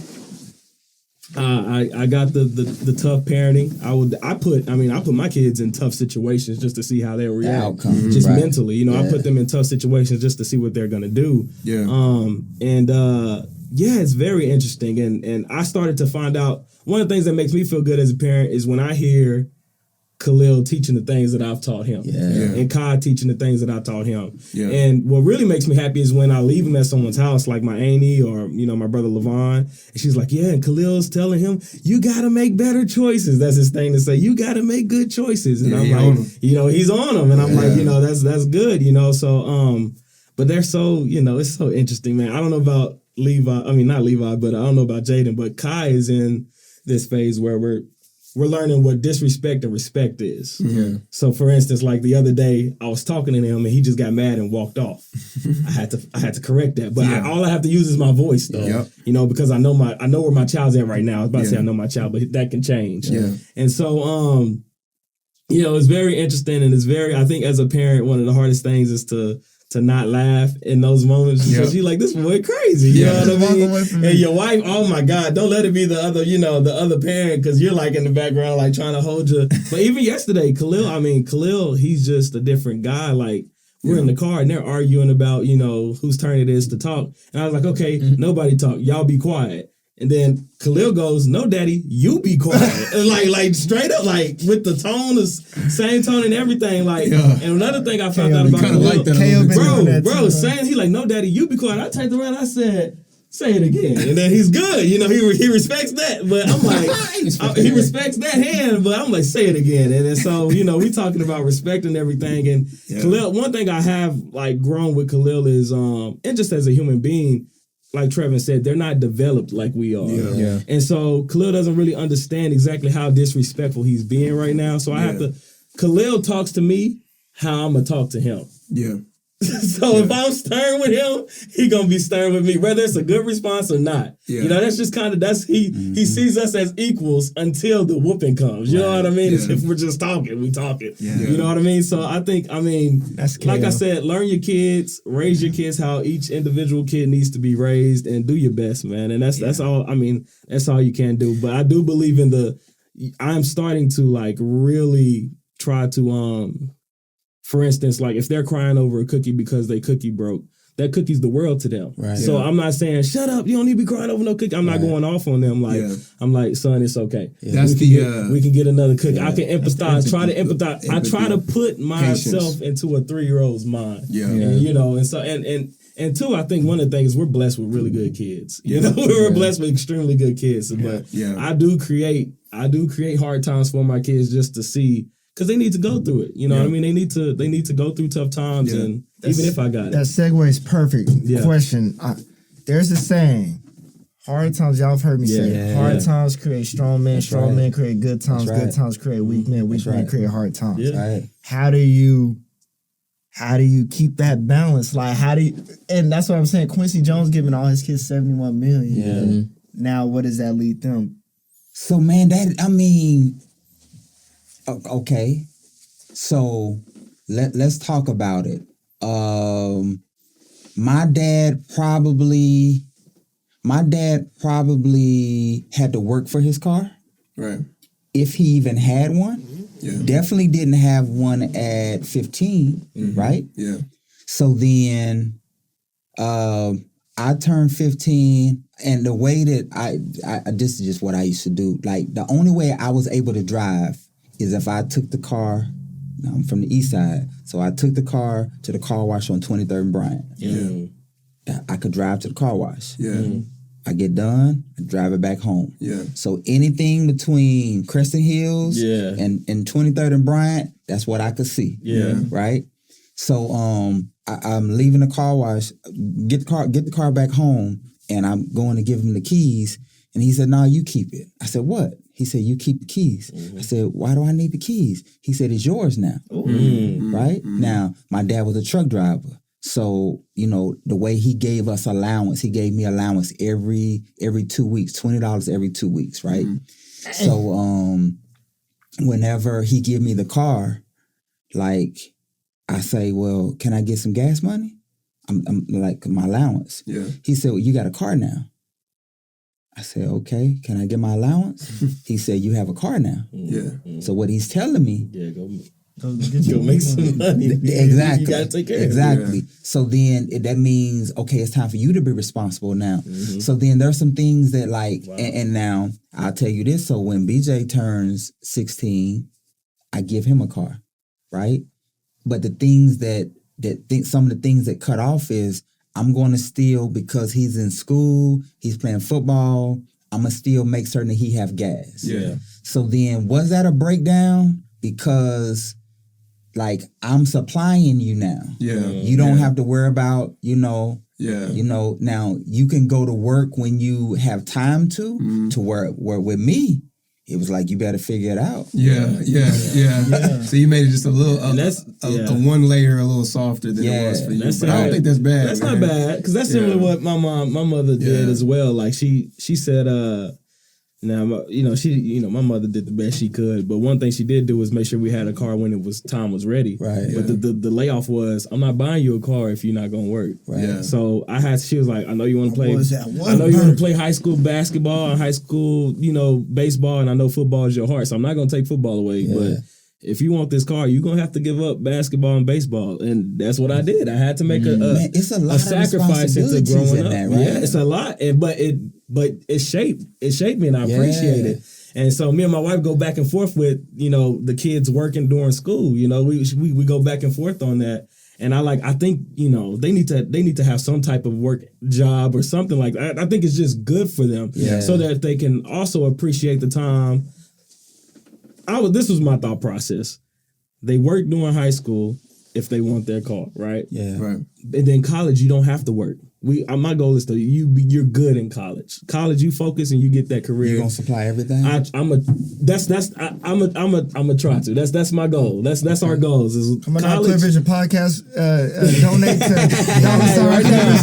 I got the tough parenting. I put my kids in tough situations just to see how they react, just mentally. You know, I put them in tough situations just to see what they're gonna do. It's very interesting. And I started to find out one of the things that makes me feel good as a parent is when I hear Khalil teaching the things that I've taught him, and Kai teaching the things that I taught him. And what really makes me happy is when I leave him at someone's house, like my auntie or, you know, my brother Levon, and she's like, and Khalil's telling him, you got to make better choices. That's his thing to say, you got to make good choices. And I'm like, you know, he's on them. And I'm like, you know, that's good, you know. So, but they're so, you know, it's so interesting, man. I don't know about not Levi, but I don't know about Jaden, but Kai is in this phase where we're learning what disrespect and respect is. So for instance, like the other day, I was talking to him and he just got mad and walked off. I had to correct that. But all I have to use is my voice though. You know, because I know where my child's at right now. I was about to say I know my child, but that can change. And so you know, it's very interesting and it's very, I think as a parent, one of the hardest things is to to not laugh in those moments because you're like, this boy crazy. You know what I mean? And your wife, oh my God, don't let it be the other parent because you're like in the background, like trying to hold you. But even yesterday, Khalil, he's just a different guy. Like, we're in the car and they're arguing about, whose turn it is to talk. And I was like, okay, nobody talk. Y'all be quiet. And then Khalil goes, no, daddy, you be quiet. And like straight up, like with the tone, the same tone and everything. Like, and another thing I found out about Khalil, like that bro, saying, he's like, no, daddy, you be quiet. I turned around, I said, say it again. And then he's good. He respects that. But I'm like, he respects that hand, but I'm like, say it again. And then so, we talking about respect and everything. And Khalil, one thing I have like grown with Khalil is, and just as a human being, like Trevin said, they're not developed like we are. Yeah. And so Khalil doesn't really understand exactly how disrespectful he's being right now. So I have to, Khalil talks to me how I'm going to talk to him. Yeah. So if I'm stern with him, he gonna be stern with me, whether it's a good response or not. Yeah. That's just kind of he sees us as equals until the whooping comes. You know what I mean? Yeah. If we're just talking, we talking. Yeah. You know what I mean? So I think, that's like I said, learn your kids, raise your kids how each individual kid needs to be raised, and do your best, man. And that's all. That's all you can do. But I do believe in I'm starting to like really try to for instance, like if they're crying over a cookie because their cookie broke, that cookie's the world to them. Right. So I'm not saying, shut up, you don't need to be crying over no cookie. I'm not going off on them. Like, I'm like, son, it's okay. Yeah. We can get another cookie. I can empathize, try to empathize. I try to put myself into a 3-year-old's mind. Yeah. And two, I think one of the things, we're blessed with really good kids. We're blessed with extremely good kids. But I do create hard times for my kids just to see, because they need to go through it. You know what I mean? They need to go through tough times, and even if I got it. That segue is perfect. Question. There's a saying, hard times, y'all have heard me say, hard times create strong men, strong men create good times, good times create weak men, weak men create hard times. Yeah. Right. How do you keep that balance? Like, and that's what I'm saying, Quincy Jones giving all his kids $71 million. Yeah. Now, what does that lead them? So, man, okay, so let's talk about it. My dad probably had to work for his car. Right. If he even had one. Yeah. Definitely didn't have one at 15, right? Yeah. So then I turned 15, and the way that I this is just what I used to do. Like, the only way I was able to drive is if I took the car. I'm from the east side, so I took the car to the car wash on 23rd and Bryan. Yeah. I could drive to the car wash. Yeah. I get done, I drive it back home. Yeah. So anything between Crescent Hills and 23rd and Bryan, that's what I could see. Yeah. Right? So I'm leaving the car wash, get the car back home, and I'm going to give him the keys. And he said, "No, you keep it." I said, "What?" He said, "You keep the keys." I said, "Why do I need the keys?" He said, "It's yours now." Right? Now, my dad was a truck driver. So, the way he gave us allowance, he gave me allowance every 2 weeks, $20 every 2 weeks, right? So, whenever he give me the car, like, I say, "Well, can I get some gas money?" I'm like, my allowance. Yeah. He said, "Well, you got a car now." I said, "Okay, can I get my allowance?" He said, "You have a car now." Yeah. So what he's telling me, go make some money. Exactly. You gotta take care exactly. of it. So then that means, okay, it's time for you to be responsible now. So then there's some things that like, and now I'll tell you this. So when BJ turns 16, I give him a car, right? But the things some of the things that cut off is, I'm going to still, because he's in school, he's playing football, I'm going to still make certain that he have gas. Yeah. So then, was that a breakdown? Because, like, I'm supplying you now. Yeah. You don't have to worry about, now you can go to work when you have time to work with me. It was like, you better figure it out. Yeah. So you made it just a little, a one layer a little softer than it was for you. But I don't think that's bad. That's not bad, because that's similar to what my mother did as well. Like she said, Now, my mother did the best she could, but one thing she did do was make sure we had a car when time was ready. Right. But the layoff was, I'm not buying you a car if you're not gonna work. Right. Yeah. So she was like, I know you want to play. I know you want to play high school basketball and high school, baseball, and I know football is your heart. So I'm not gonna take football away, but if you want this car, you're going to have to give up basketball and baseball. And that's what I did. I had to make it's a lot of sacrifice into growing up. That, right? Yeah, it's a lot. But it shaped me, and I appreciate it. And so me and my wife go back and forth with, the kids working during school. We go back and forth on that. And I think, they need to have some type of work job or something like that. I think it's just good for them so that they can also appreciate the time. This was my thought process. They work during high school if they want their car, right? Yeah. Right. And then college, you don't have to work. My goal is you're good in college. College, you focus and you get that career. You're gonna supply everything. I'm gonna try to. That's my goal. That's our goals. Is coming out Clear Vision Podcast. Donate to right now.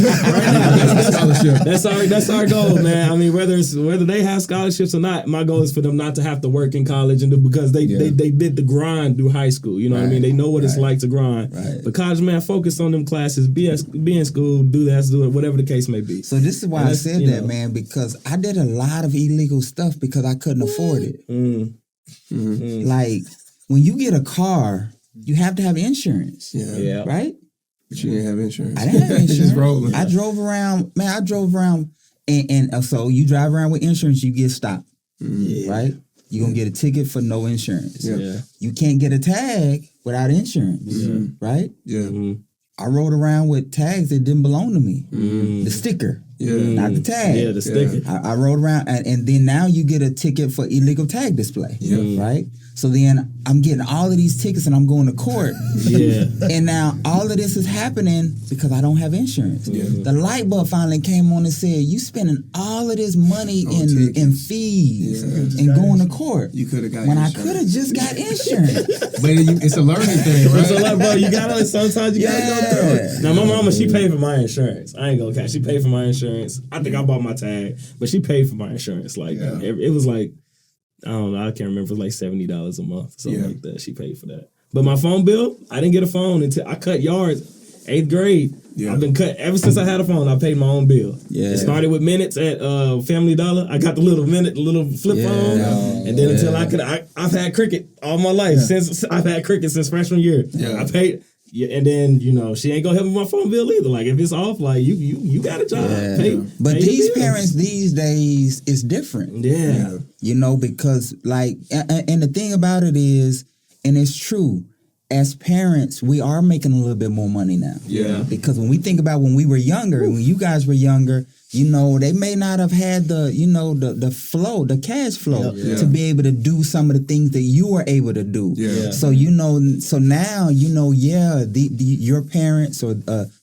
That's scholarship. That's our goal, man. I mean, whether they have scholarships or not, my goal is for them not to have to work in college because they did the grind through high school. You know what I mean? They know what it's like to grind. Right. But college, man, focus on them classes. Be in school. Do it. Whatever the case may be. So this is why I said that, man, because I did a lot of illegal stuff because I couldn't afford it. Like, when you get a car, you have to have insurance. Yeah. Right? But you didn't have insurance. I didn't have insurance. Just rolling. I drove around, and so you drive around with insurance, you get stopped. Right? You're going to get a ticket for no insurance. Yeah. You can't get a tag without insurance. Right? Yeah. I rode around with tags that didn't belong to me. The sticker, not the tag. Yeah, the sticker. I rode around, and then now you get a ticket for illegal tag display. Right? So then I'm getting all of these tickets and I'm going to court. And now all of this is happening because I don't have insurance. The light bulb finally came on and said, you spending all of this money in fees and going to court. You could have got when insurance. I could have just got insurance. But it's a learning thing, right? It's a lot, bro. Sometimes you gotta go through it. Now my mama, she paid for my insurance. I ain't gonna catch. She paid for my insurance. I think I bought my tag, but she paid for my insurance. It was like, I don't know, I can't remember, it was like $70 a month, something like that. She paid for that. But my phone bill, I didn't get a phone until I cut yards 8th grade. I've been cut ever since I had a phone. I paid my own bill. It started with minutes at Family Dollar. I got the little flip phone, and then until I've had Cricket all my life since I've had Cricket since freshman year. I paid. And then she ain't gonna help me with my phone bill either. Like if it's off, like you got a job. But these parents these days is different. Because and the thing about it is, and it's true, as parents, we are making a little bit more money now. Because when we think about when we were younger, when you guys were younger, they may not have had the flow, the cash flow to be able to do some of the things that you were able to do. So so now your parents or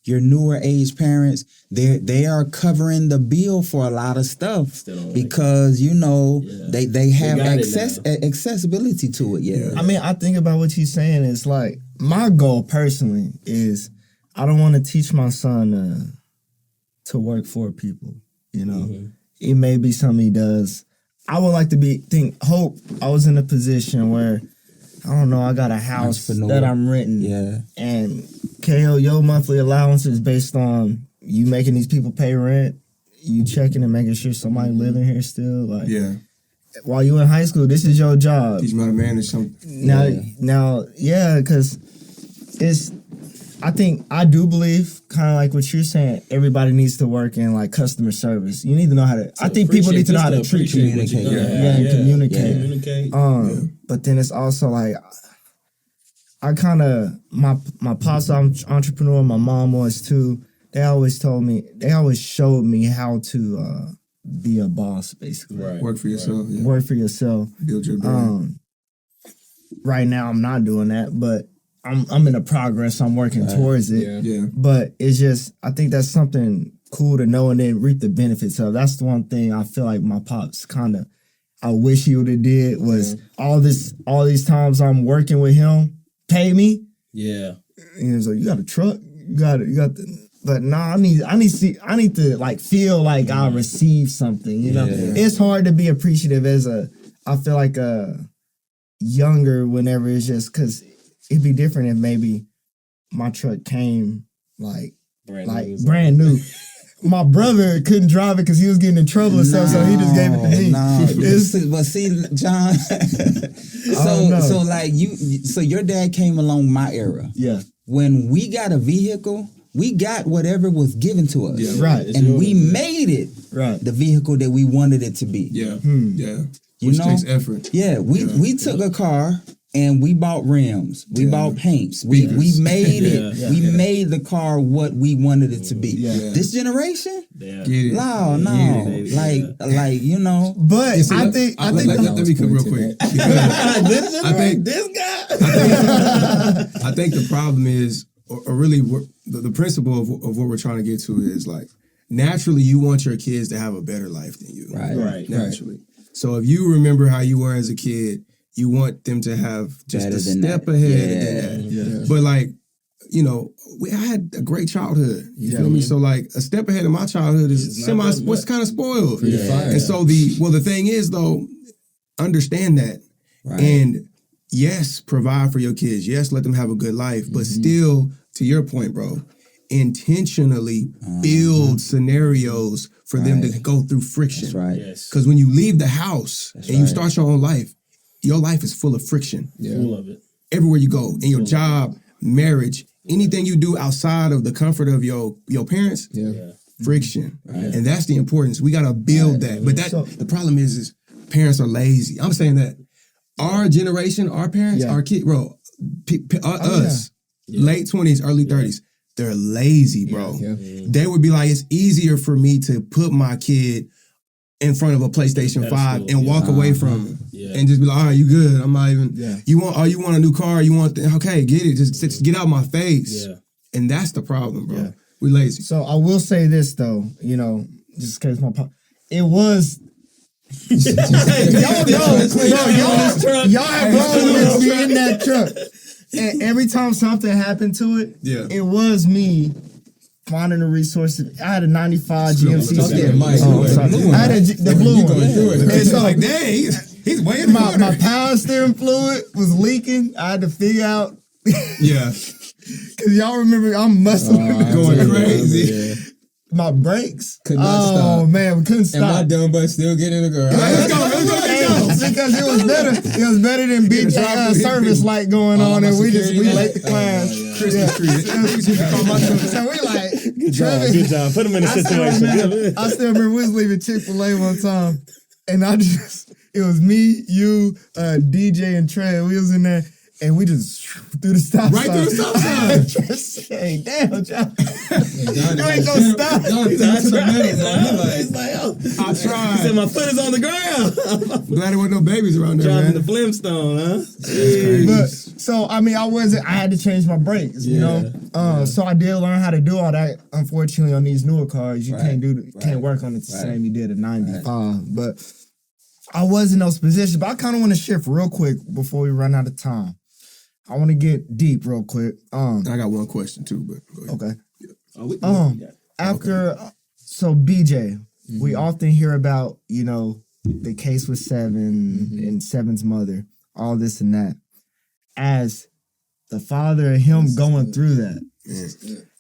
your newer age parents, they are covering the bill for a lot of stuff because they have accessibility to it. I mean, I think about what you're saying. It's like my goal personally is I don't want to teach my son to work for people, It may be something he does. I would like to hope I was in a position where, I don't know, I got a house that I'm renting. And KO, your monthly allowance is based on you making these people pay rent, you checking and making sure somebody living here still. While you in high school, this is your job. Teach them how to manage something. Now, because I do believe, kind of like what you're saying, everybody needs to work in like customer service. You need to know how to. I think people need to know how to treat you, and communicate. But then it's also like, I kind of my pop's an entrepreneur. My mom was too. They always showed me how to be a boss, basically. Right. Work for yourself. Yeah. Work for yourself. Build your brand. Right now, I'm not doing that, but I'm in a progress. I'm working towards it. Yeah. But it's just, I think that's something cool to know and then reap the benefits of. That's the one thing I feel like my pops kind of, I wish he would have did was all these times I'm working with him, pay me. Yeah. And he was like, you got a truck? You got the, But no, I need to like feel like I received something. You know, it's hard to be appreciative I feel like younger whenever it's just because it'd be different if maybe my truck came brand new. My brother couldn't drive it because he was getting in trouble and stuff, so he just gave it to me. But see, John. So your dad came along my era. Yeah. When we got a vehicle, we got whatever was given to us. Yeah, right. And we made it the vehicle that we wanted it to be. Yeah. Yeah. Which takes effort. Yeah. We took a car and we bought rims. We bought paints. We made it. We made the car what we wanted it to be. Yeah. This generation? Get it. No. Like, you know. But I think let me come real quick. This guy. I think the problem is, or really the principle of what we're trying to get to is like, naturally you want your kids to have a better life than you. Right. Naturally. So if you remember how you were as a kid, you want them to have just better a step ahead than that. Yeah. But like, you know, I had a great childhood. You feel me? So like a step ahead of my childhood is what's kind of spoiled. And so the thing is though, understand that. Right. And yes, provide for your kids. Yes, let them have a good life. But still, to your point, bro, intentionally build scenarios for them to go through friction. That's right. Because when you leave the house you start your own life, your life is full of friction. Yeah. Full of it. Everywhere you go, in your job, marriage, anything you do outside of the comfort of your parents, friction. Right. And that's the importance. We got to build that. But the problem is parents are lazy. I'm saying that our generation, our parents, our kids, bro, us, late 20s, early 30s, they're lazy, bro. They would be like, it's easier for me to put my kid in front of a PlayStation 5 and walk away from it. And just be like, all right, you good. I'm not even, you want a new car? You want, okay, get it. Just get out my face. Yeah. And that's the problem, bro. Yeah. We lazy. So I will say this though, you know, just in case it was, y'all have grown with me in that truck. And every time something happened to it, it was me finding the resources. I had a 95 GMC. I had the blue one. It's like, dang, he's way my power steering fluid was leaking. I had to figure out. Because y'all remember, I'm muscling going crazy. My brakes could not stop. Oh man, we couldn't stop. And my dumb butt still getting in the car. Let's go. Because it was better. It was better than big service light going on, and we late the class. So we like, good job. Put him in a situation. I still remember we was leaving Chick-fil-A one time, and it was me, you, DJ, and Trey. We was in there. And we just threw the stop sign. Right through the stop sign. Just say, damn, John. You ain't gonna stop. He's like, I tried. He said, my foot is on the ground. Glad there wasn't no babies around there, Driving man. the Flintstone, huh? But, so, I mean, I had to change my brakes, you know? So I did learn how to do all that. Unfortunately, on these newer cars, you can't work on it the same you did at 95. But I was in those positions. But I kind of want to shift real quick before we run out of time. I want to get deep real quick. I got one question too, but go ahead. Okay. So BJ, we often hear about, you know, the case with Seven and Seven's mother, all this and that. As the father of him going through that,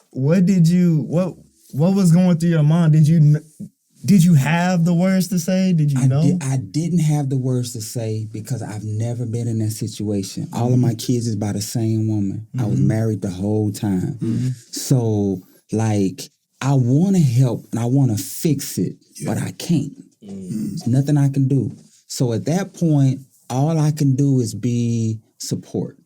what was going through your mind? Did you have the words to say? Did you know? I didn't have the words to say because I've never been in that situation. All of my kids is by the same woman. I was married the whole time. So, like, I want to help and I want to fix it, but I can't. There's nothing I can do. So at that point, all I can do is be support.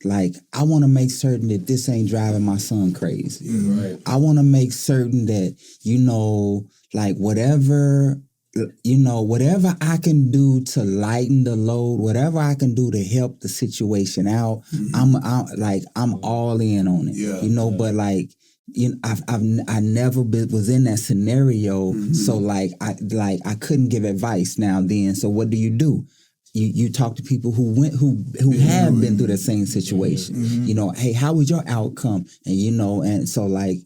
Like, I want to make certain that this ain't driving my son crazy. I want to make certain that, you know, like whatever I can do to lighten the load, whatever I can do to help the situation out, I'm all in on it. You know, but like, you know, I never was in that scenario, so like I couldn't give advice now then. So what do? You talk to people who have been through the same situation. You know, hey, how was your outcome? And you know, and so like.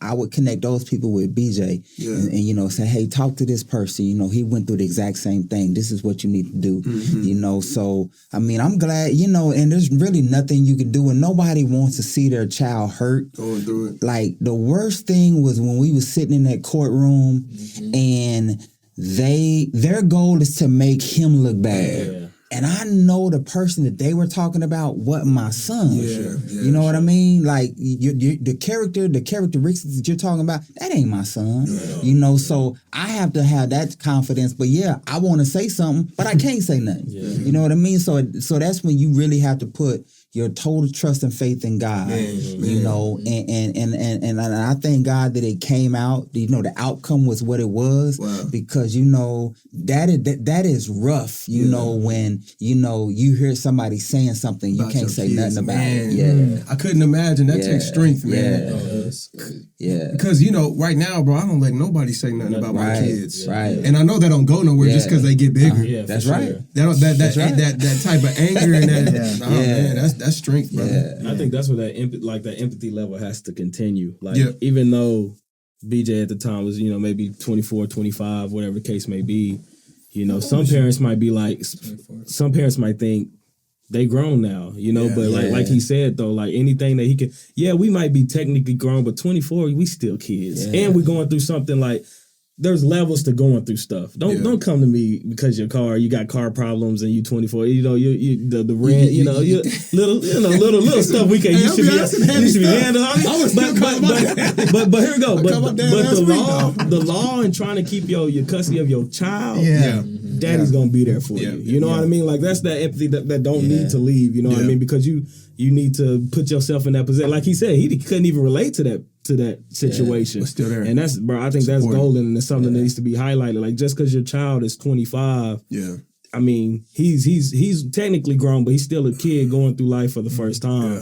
I would connect those people with BJ and, you know, say, hey, talk to this person. You know, he went through the exact same thing. This is what you need to do. You know, so, I mean, I'm glad, you know, and there's really nothing you can do, and nobody wants to see their child hurt. Going through it. Like, the worst thing was when we was sitting in that courtroom and their goal is to make him look bad. And I know the person that they were talking about wasn't my son. You know what I mean? Like, the characteristics that you're talking about, that ain't my son. You know, so I have to have that confidence. But yeah, I want to say something, but I can't say nothing. You know what I mean? So that's when you really have to put your total trust and faith in God, you know, and I thank God that it came out, you know, the outcome was what it was, because, you know, that is rough, you know, when, you know, you hear somebody saying something, you can't say nothing about it. I couldn't imagine. That takes strength, man. Because, you know, right now, bro, I don't let nobody say nothing about my kids. And I know they don't go nowhere just because they get bigger. That's right. That type of anger and that, man, that's strength, brother. I think that's where that empathy level has to continue. Like, even though BJ at the time was, you know, maybe 24, 25, whatever the case may be, you know, some parents might be like, some parents might think they grown now, you know, but like he said, though, like anything that he can, we might be technically grown, but 24, we still kids. And we're going through something like, there's levels to going through stuff. Don't come to me because you got car problems and you 24. You know, you the rent. You know, you little stuff we can. You should be handling. But here we go. But the law and trying to keep your custody of your child. Daddy's gonna be there for you. You know what I mean? Like, that's that empathy that don't need to leave. You know what I mean? Because you need to put yourself in that position. Like he said, he couldn't even relate to that situation. But still there. And that's, bro, I think that's golden, and it's something that needs to be highlighted. Like, just because your child is 25, I mean, he's technically grown, but he's still a kid going through life for the first time.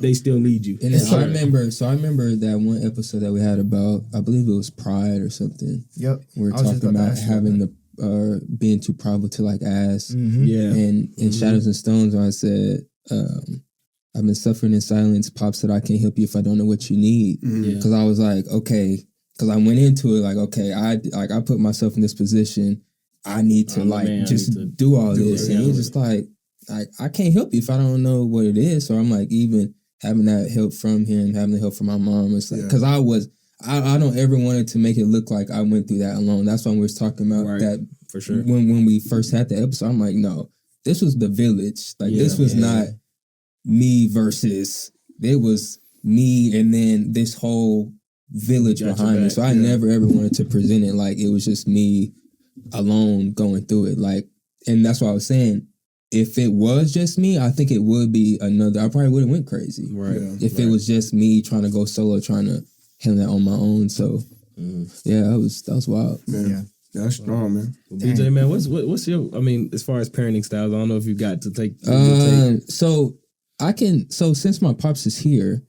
They still need you. And then I remember that one episode that we had about, I believe it was pride or something. Yep. We were talking about having the being too prideful to like ask. And in Shadows and Stones, I said, I've been suffering in silence. Pop said, I can't help you if I don't know what you need. Because I was like, okay, because I went into it like, okay, I put myself in this position. I need to do all this. And he's just like, I can't help you if I don't know what it is. So I'm like, even having that help from him, having the help from my mom, it's like, because I don't ever want it to make it look like I went through that alone. That's why we was talking about that for sure. When we first had the episode, I'm like, no, this was the village. Like, this was not me versus, it was me and then this whole village behind me. So I never ever wanted to present it like it was just me alone going through it. Like, and that's what I was saying. If it was just me, I think it would be I probably would have went crazy. If it was just me trying to go solo, trying to handle that on my own. So that was wild. That's strong, man. Well, BJ, man, what's your, I mean, as far as parenting styles, I don't know if you got to take. So since my pops is here,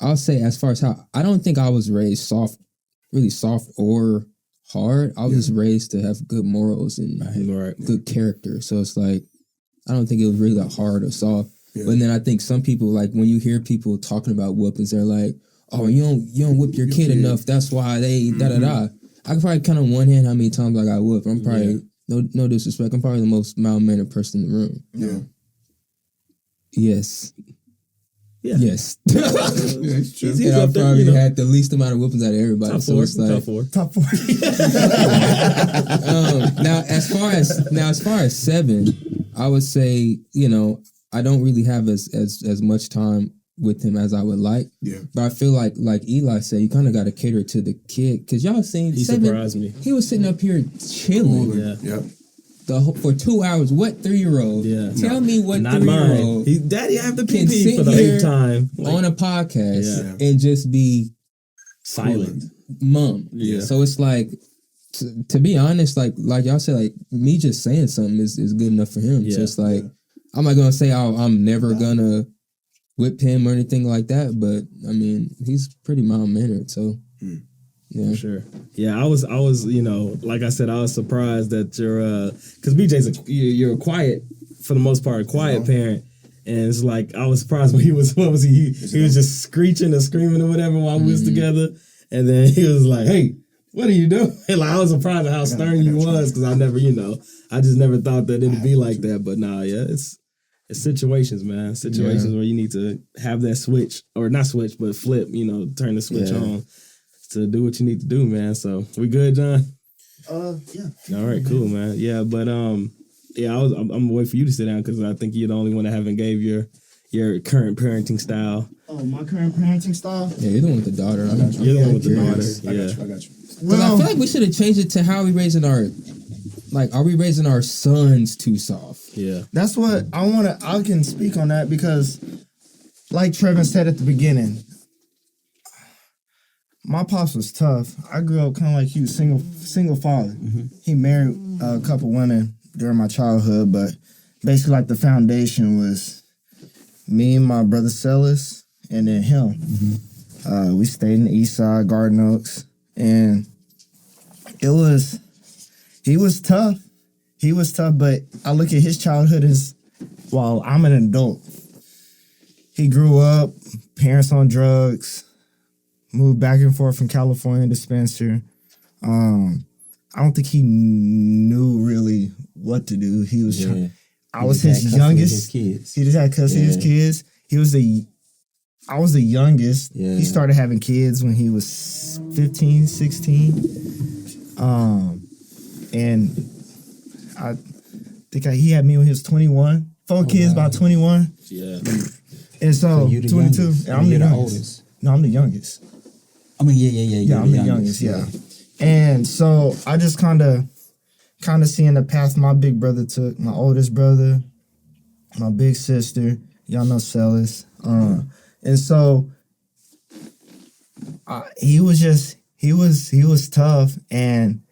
I'll say as far as how, I don't think I was raised really soft or hard. I was raised to have good morals and good character. So it's like, I don't think it was really that hard or soft. But then I think some people, like when you hear people talking about whoopings, they're like, oh, you don't whip your kid enough. That's why they da-da-da. I can probably count on one hand how many times I got whooped. I'm probably, no disrespect, I'm probably the most mild-mannered person in the room. Yes. Yes. It's true. And I probably had the least amount of whoopings out of everybody. Top four. Now, as far as 7, I would say, you know, I don't really have as much time with him as I would like. But I feel like Eli said, you kind of got to cater to the kid. Because y'all seen he 7, surprised me. He was sitting up here chilling. For 2 hours. What 3-year-old? Tell me what 3-year-old. Daddy, I have to pee for the 8th time. On a podcast and just be silent. Mom. So it's like, to be honest, like y'all said, like me just saying something is good enough for him. So it's like, I'm not going to say I'm never going to whip him or anything like that. But I mean, he's pretty mild-mannered. So Yeah, for sure. Yeah, I was, you know, like I said, I was surprised that you're, because BJ's you're a quiet, for the most part, a quiet parent, And it's like, I was surprised when he was, what was he? He was just screeching or screaming or whatever while we was together. And then he was like, hey, what are you doing? Like, I was surprised at how stern you was, because I never, I just never thought that it'd be like that. But nah, yeah, it's situations, man. Situations where you need to have that switch, or not switch, but flip, turn the switch on to do what you need to do, man. So we good, John? Yeah. All right, cool, man. Yeah, but I'm gonna wait for you to sit down, because I think you're the only one that haven't gave your current parenting style. Oh, my current parenting style? Yeah, you're the one with the daughter. I got you. You're the one with the daughter. I got you. Well, I feel like we should have changed it to how are we raising are we raising our sons too soft? Yeah. That's what I can speak on that, because like Trevin said at the beginning, my pops was tough. I grew up kind of like you, single father. Mm-hmm. He married a couple women during my childhood, but basically like the foundation was me and my brother Celis, and then him. Mm-hmm. We stayed in the East Side, Garden Oaks, and he was tough. He was tough, but I look at his childhood as, while I'm an adult, he grew up, parents on drugs, moved back and forth from California to Spencer. I don't think he knew really what to do. He was I was his youngest. He just had custody of his kids. I was the youngest. Yeah. He started having kids when he was 15, 16. And I think he had me when he was 21. 4 kids, about 21. Yeah. And so 22. And I'm the youngest. No, I'm the youngest. I mean, yeah. I'm the youngest, yeah. And so I just kind of seeing the path my big brother took, my oldest brother, my big sister, y'all know Celis. And so he was tough, and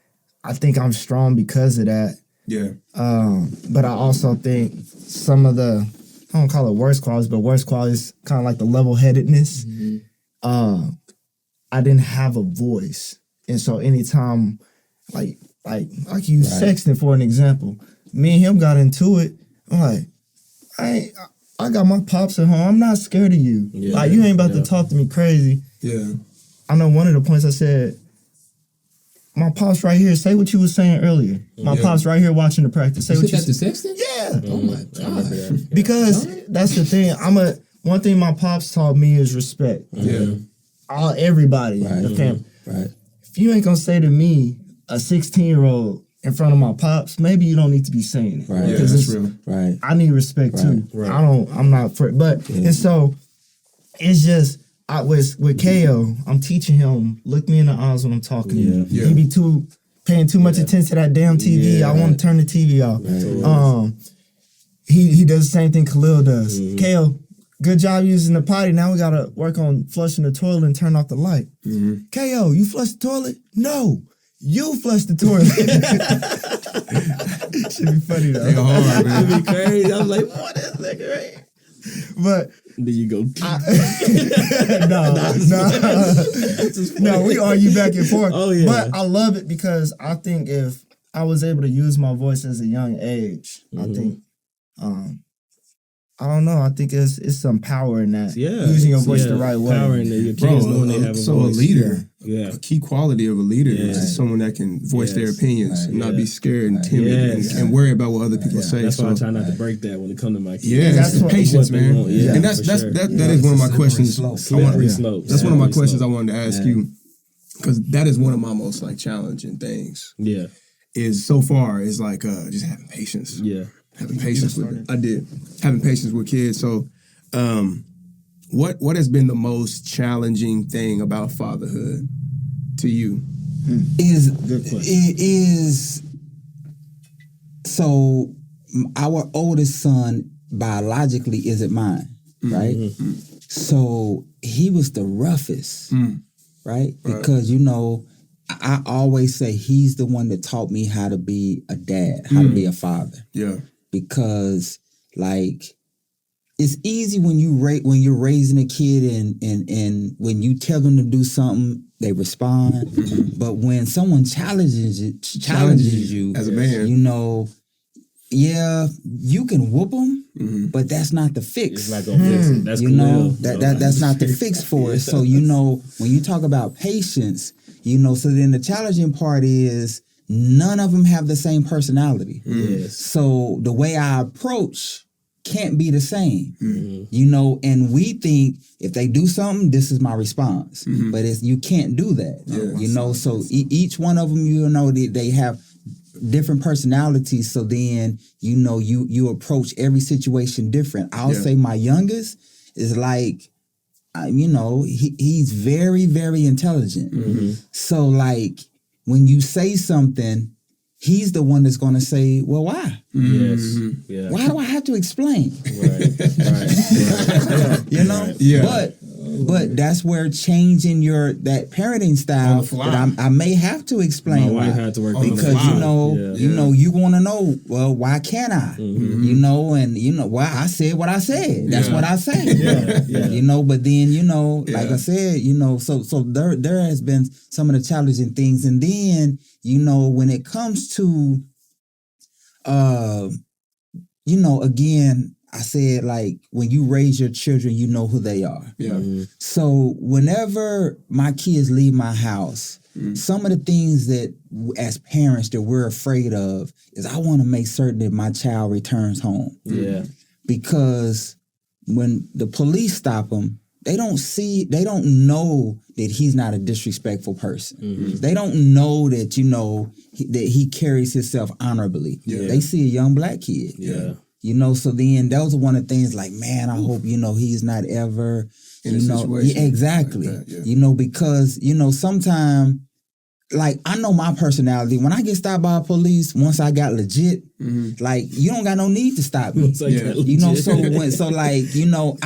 I think I'm strong because of that. Yeah. But I also think some of the, I don't call it worst qualities, but worst qualities, kind of like the level-headedness. Mm-hmm. I didn't have a voice. And so anytime, like you sexting for an example, me and him got into it. I'm like, I got my pops at home. I'm not scared of you. Yeah, like, you ain't about to talk to me crazy. Yeah. I know one of the points I said, my pops right here, say what you was saying earlier. My pops right here watching the practice. Say you what you said. Sexting? Yeah. Oh my God. Because that's the thing. One thing my pops taught me is respect. Yeah. Everybody in the family. Right. If you ain't gonna say to me, a 16-year-old in front of my pops, maybe you don't need to be saying it. Right. Yeah, that's real. Right. I need respect too. Right. I'm not for it. But and so it's just with KO, I'm teaching him, look me in the eyes when I'm talking to you. Yeah. He be paying too much attention to that damn TV. Yeah, I want to turn the TV off. Right. He does the same thing Khalil does. KO, good job using the potty. Now we gotta work on flushing the toilet and turn off the light. Mm-hmm. KO, you flush the toilet? No. You flush the toilet. Should be funny though. They're hard, man. It'd be crazy. I'm like, what is that great? But then you go. No, we argue back and forth. Oh yeah. But I love it because I think if I was able to use my voice as a young age, I think, I don't know. I think it's some power in that. Yeah, using your voice the right way. Power in your kids knowing they have a voice. A leader. Yeah. A key quality of a leader is someone that can voice their opinions and not be scared and timid and worry about what other people say. That's why I try not to break that when it comes to my kids. Yeah, that's patience, man. And that is one of my questions. That's one of my questions I wanted to ask you, because that is one of my most challenging things. Yeah, is so far is just having patience. Yeah. Having patience having patience with kids. So, what has been the most challenging thing about fatherhood to you? So our oldest son biologically isn't mine, right? Mm-hmm. So he was the roughest, right? Because I always say he's the one that taught me how to be a dad, how to be a father. Yeah. Because it's easy when you're raising a kid and when you tell them to do something, they respond. Mm-hmm. But when someone challenges you as a man, you can whoop them, but that's not the fix. It's not gonna fix it. That's That's not the fix for it. So when you talk about patience, so then the challenging part is none of them have the same personality. Yes. So the way I approach can't be the same, and we think if they do something, this is my response, but you can't do that, so each one of them, they have different personalities. So then, you approach every situation different. I'll say my youngest is like, he's very, very intelligent. So like when you say something, he's the one that's going to say, well, why? Yes. Yeah. Why do I have to explain? Right. Yeah. But that's where changing that parenting style that I may have to explain why. Have to work because you want to know, well, why can't I? Why I said what I said. That's what I say. But then like I said, so there has been some of the challenging things, and then when it comes to again, I said, like, when you raise your children, you know who they are. Yeah. So whenever my kids leave my house, some of the things that as parents that we're afraid of is I want to make certain that my child returns home. Yeah. Because when the police stop them, they don't know that he's not a disrespectful person. They don't know that, that he carries himself honorably. Yeah. They see a young black kid. Yeah. So then that was one of the things like, man, I hope, he's not ever, in a situation. Exactly. Like that, because, sometimes, like, I know my personality. When I get stopped by police, once I got legit, like, you don't got no need to stop me. So I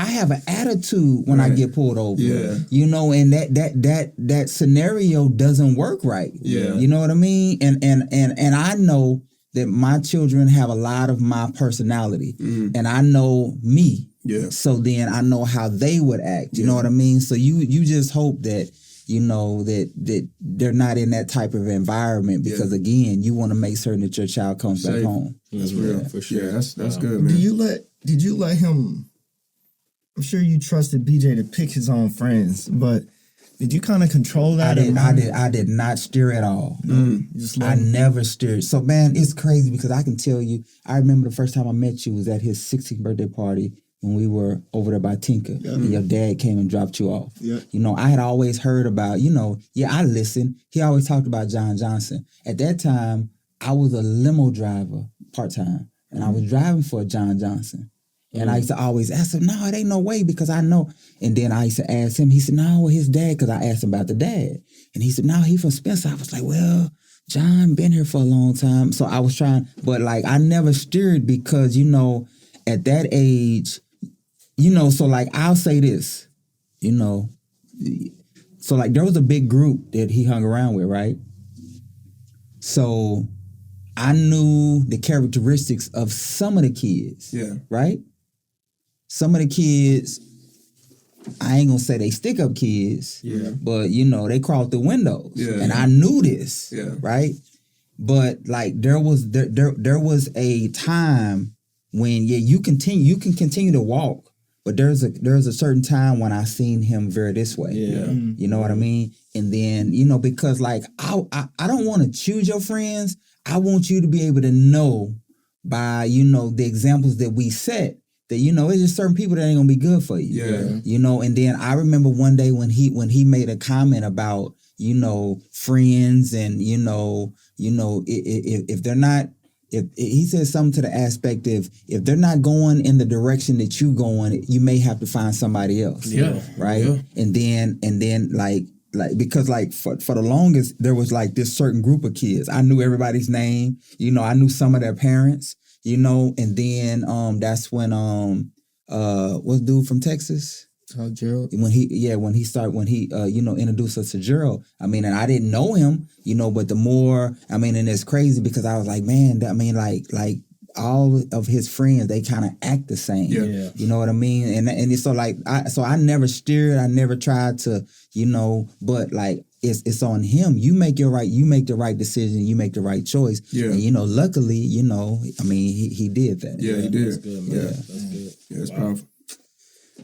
have an attitude when I get pulled over. Yeah. And that scenario doesn't work right. Yeah. You know what I mean? And I know that my children have a lot of my personality, and I know me. Yeah. So then I know how they would act. You know what I mean? So you just hope that that they're not in that type of environment, because again, you want to make certain that your child comes back home. That's real, for sure. Yeah, that's good, man. Did you let him? I'm sure you trusted BJ to pick his own friends, but did you kind of control that? I did not steer at all. I never steered. So, man, it's crazy because I can tell you, I remember the first time I met you was at his 16th birthday party when we were over there by Tinker. And your dad came and dropped you off. Yeah. I had always heard about, I listened. He always talked about John Johnson. At that time, I was a limo driver part-time, and I was driving for John Johnson. And I used to always ask him, no, it ain't no way, because I know. And then I used to ask him, he said, no, well, his dad, because I asked him about the dad. And he said, no, he from Spencer. I was like, well, John been here for a long time. So I was trying, but like I never steered because, at that age, so like I'll say this, so like there was a big group that he hung around with, right? So I knew the characteristics of some of the kids. Yeah. Right? Some of the kids, I ain't gonna say they stick up kids, but they crawl through windows. Yeah. And I knew this. Yeah. Right? But like there was a time when you can continue to walk, but there's a certain time when I seen him veer this way. Yeah. You know what I mean? And then, because like I don't want to choose your friends. I want you to be able to know by, the examples that we set that, it's just certain people that ain't gonna be good for you. Yeah. And then I remember one day when he made a comment about, friends and, if they're not, if he said something to the aspect of, if they're not going in the direction that you going, you may have to find somebody else. Yeah. Right. Yeah. And then like because like for the longest there was like this certain group of kids. I knew everybody's name. I knew some of their parents. And then that's when what's the dude from Texas? Gerald. When he introduced us to Gerald. I mean, and I didn't know him, but the more, and it's crazy because I was like, man, like all of his friends, they kind of act the same. Yeah. You know what I mean? And so like I never steered, I never tried to, but like it's on him. You make the right decision, you make the right choice. Yeah. And luckily, he did that. Yeah, he did. That's good, man. Yeah. That's good. Yeah, it's powerful.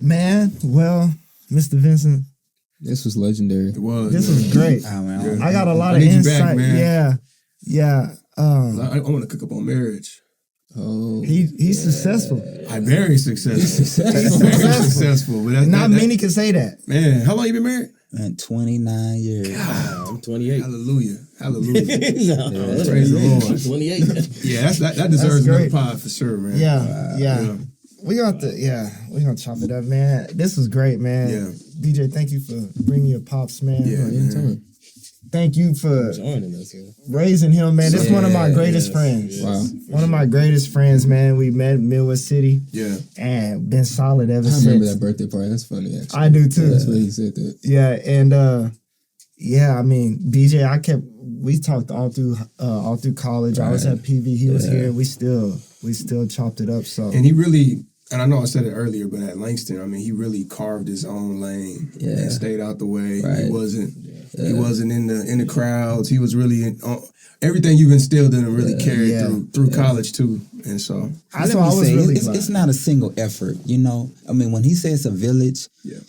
Man, well, Mr. Vinson, this was legendary. It was. This was great. I got a lot of insight. Back, yeah. I want to cook up on marriage. Oh, he's successful. I'm very successful. He's successful. But not many can say that. Man, how long you been married? Man, 29 years. God, I'm 28. Hallelujah. Hallelujah. Praise the Lord. 28. Yeah, that deserves another pod for sure, man. Yeah. We're gonna chop it up, man. This was great, man. Yeah. DJ, thank you for bringing your pops, man. Yeah, anytime. Thank you for joining us, raising him, man. This is one of my greatest friends. Yes. Wow. One of my greatest friends, man. We met in Midwest City. Yeah. And been solid ever since. I remember that birthday party. That's funny, actually. I do too. That's when he said that. Yeah, and BJ, we talked all through college. Right. I was at PV, he was here. We still chopped it up. So and he really, and I know I said it earlier, but at Langston, he really carved his own lane and stayed out the way. Right. He wasn't in the crowds. He was really everything you've instilled in him really carried through college too. And so it's not a single effort. When he says a village,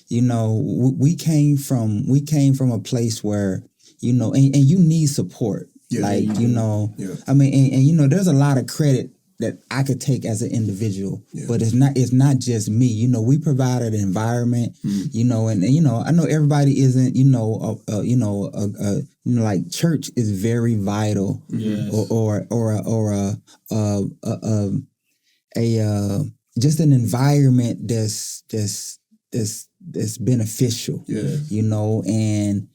we came from a place where and you need support. Yeah, there's a lot of credit that I could take as an individual, but it's not just me. We provided an environment, and I know everybody isn't, like church is very vital, or just an environment that's beneficial, and.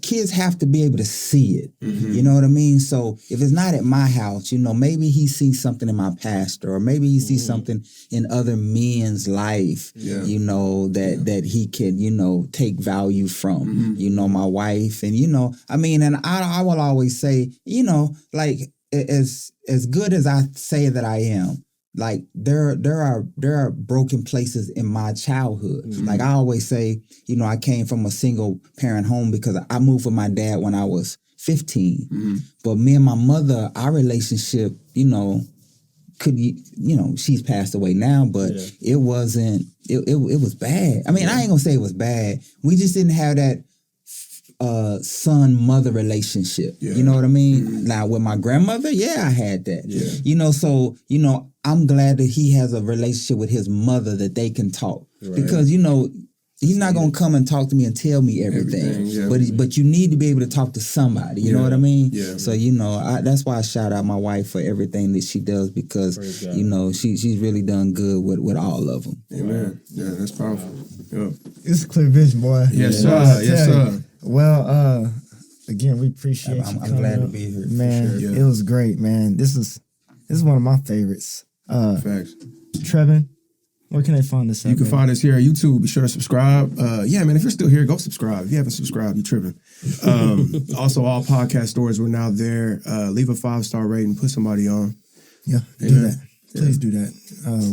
Kids have to be able to see it. Mm-hmm. You know what I mean? So if it's not at my house, maybe he sees something in my pastor, or maybe he sees something in other men's life, that he can, take value from, my wife. And, and I will always say, like as good as I say that I am, like there are broken places in my childhood. Mm-hmm. Like I always say, I came from a single parent home because I moved with my dad when I was 15. Mm-hmm. But me and my mother, our relationship, she's passed away now, but it wasn't. It was bad. I ain't gonna say it was bad. We just didn't have that son-mother relationship. Yeah. You know what I mean? Mm-hmm. Now with my grandmother, I had that. Yeah. So I'm glad that he has a relationship with his mother that they can talk. Right. Because, he's not going to come and talk to me and tell me everything. But you need to be able to talk to somebody. You know what I mean? Yeah. So, that's why I shout out my wife for everything that she does, because, she's really done good with all of them. Amen. Yeah, that's powerful. Yeah. It's a clear vision, boy. Yes, sir. Yes, sir. Well, again, we appreciate you. I'm glad to be here. Man, it was great, man. This is one of my favorites. Facts. Trevin, where can they find us at? You can find us here at YouTube. Be sure to subscribe. Man, if you're still here, go subscribe. If you haven't subscribed, you're tripping. Also, all podcast stores, we're now there. Leave a 5-star rating. Put somebody on. Yeah, do that. Please do that.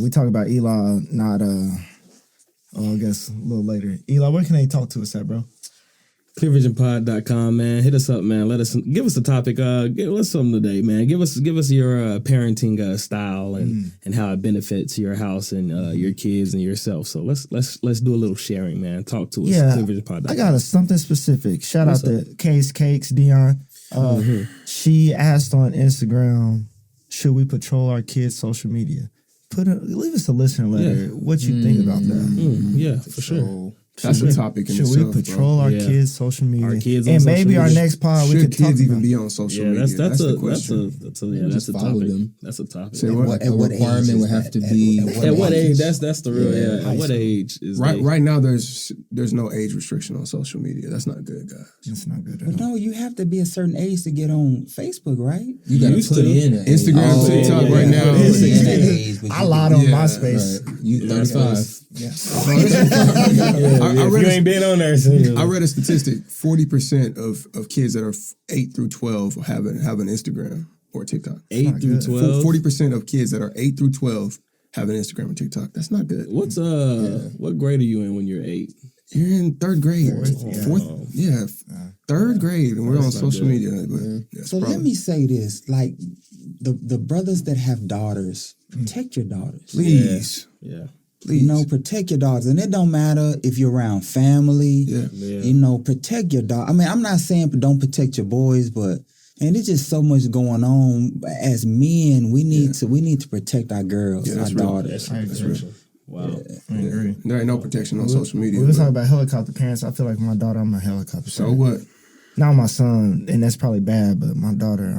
We talk about Eli, I guess a little later. Eli, where can they talk to us at, bro? ClearVisionPod.com, man. Hit us up, man. Give us a topic. Give us something today, man. Give us your parenting style and how it benefits your house and your kids and yourself. So let's do a little sharing, man. Talk to us. Yeah, ClearVisionPod.com. I got something specific. Shout out to Case Cakes Dion. She asked on Instagram, should we patrol our kids' social media? Leave us a listener letter. What you think about that? Yeah, for sure. That's a topic in itself. Should we patrol our kids' social media? Our kids and maybe our next pod we could talk about. Should kids even be on social media? That's the question. That's a topic. That's a topic. Say what? At what requirement would have to be? At what age? That's the real. Yeah. At what age is right now? There's no age restriction on social media. That's not good, guys. It's not good. But no, you have to be a certain age to get on Facebook, right? You got to put in Instagram, TikTok right now. I lied on MySpace. You 35. Yeah. You ain't been on there. I read a statistic: 40% of kids that are 8 through 12 have an Instagram or TikTok. 8 through 12. 40% of kids that are 8 through 12 have an Instagram or TikTok. That's not good. What grade are you in when you're 8? You're in third grade. Fourth, third grade, and we're on social media. But so let me say this: like the brothers that have daughters, protect your daughters, please. Yeah. Please. You know, protect your daughters, and it don't matter if you're around family. Yeah. You know, protect your daughter. I mean, I'm not saying don't protect your boys, but and it's just so much going on. As men, we need to protect our girls, our daughters. That's real. Wow. I agree. There ain't no protection on social media. We were talking about helicopter parents. I feel like my daughter, I'm a helicopter So parent. what? Not my son, and that's probably bad, but my daughter,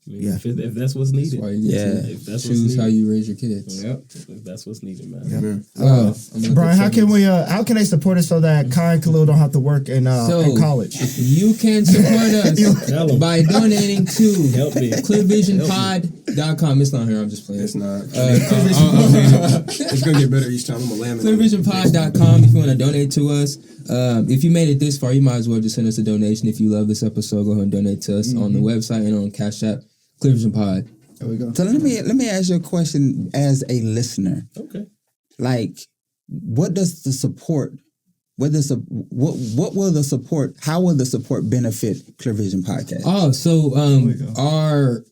If that's what's needed. If that's choose how you raise your kids. Yep. If that's what's needed, man. Brian, how can they support us so that Kai and Khalil don't have to work in college? You can support us by donating to clearvisionpod.com. It's not here, I'm just playing. It's not. It's gonna get better each time. I'm a lamb. Clearvisionpod.com if you want to donate to us. If you made it this far, you might as well just send us a donation. If you love this episode, go ahead and donate to us on the website and on Cash App. Clearvision Pod. There we go. So let me ask you a question as a listener. Okay. Like, what does the support? What will the support? How will the support benefit Clear Vision Podcast? Oh, so our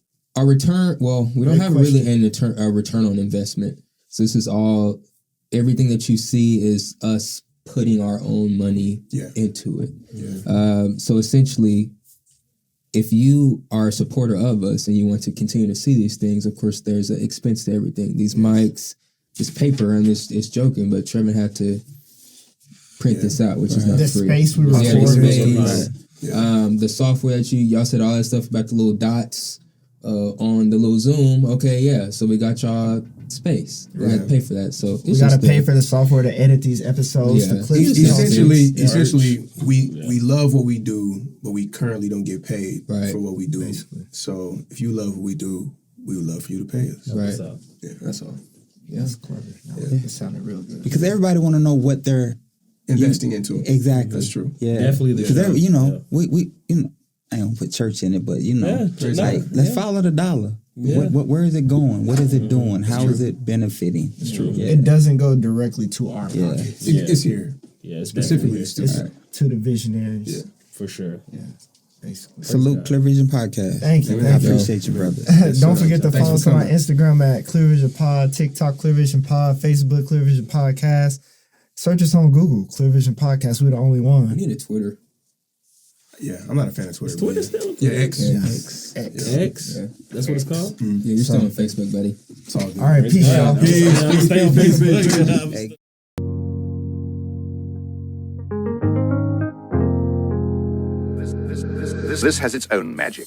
return. Well, we don't have really a return on investment. So this is all. Everything that you see is us putting our own money into it. Yeah. So essentially, if you are a supporter of us and you want to continue to see these things, of course, there's an expense to everything. These mics, this paper, and this is joking, but Trevor had to print this out, which is not the free. Space we recorded. The software that y'all said all that stuff about the little dots on the little Zoom. Okay, so we got y'all space. We had to pay for that. So we got to pay for the software to edit these episodes. The clips, essentially, we love what we do, but we currently don't get paid for what we do. Basically. So if you love what we do, we would love for you to pay us. Right. That's all. Yeah, that's clever. It sounded real good. Because everybody want to know what they're investing into. Exactly. That's true. Yeah. Definitely. Because we I don't put church in it, but let's follow the dollar. Yeah. Where is it going? What is it doing? How is it benefiting? It's true. Yeah. It doesn't go directly to our pocket. It's here. Yeah, it's specifically it's to the Visionaries. Yeah, for sure. Yeah, basically. Salute Clear Vision Podcast. Thank you. I appreciate you, brother. Don't forget to follow us on my Instagram at Clear Vision Pod, TikTok Clear Vision Pod, Facebook Clear Vision Podcast. Search us on Google, Clear Vision Podcast. We're the only one. I need a Twitter. Yeah, I'm not a fan of Twitter. Is Twitter still? Yeah, X. X. Yeah. That's what it's called? Yeah, you're still on Facebook, buddy. It's all good. All right, peace, y'all. Stay on Facebook. This has its own magic.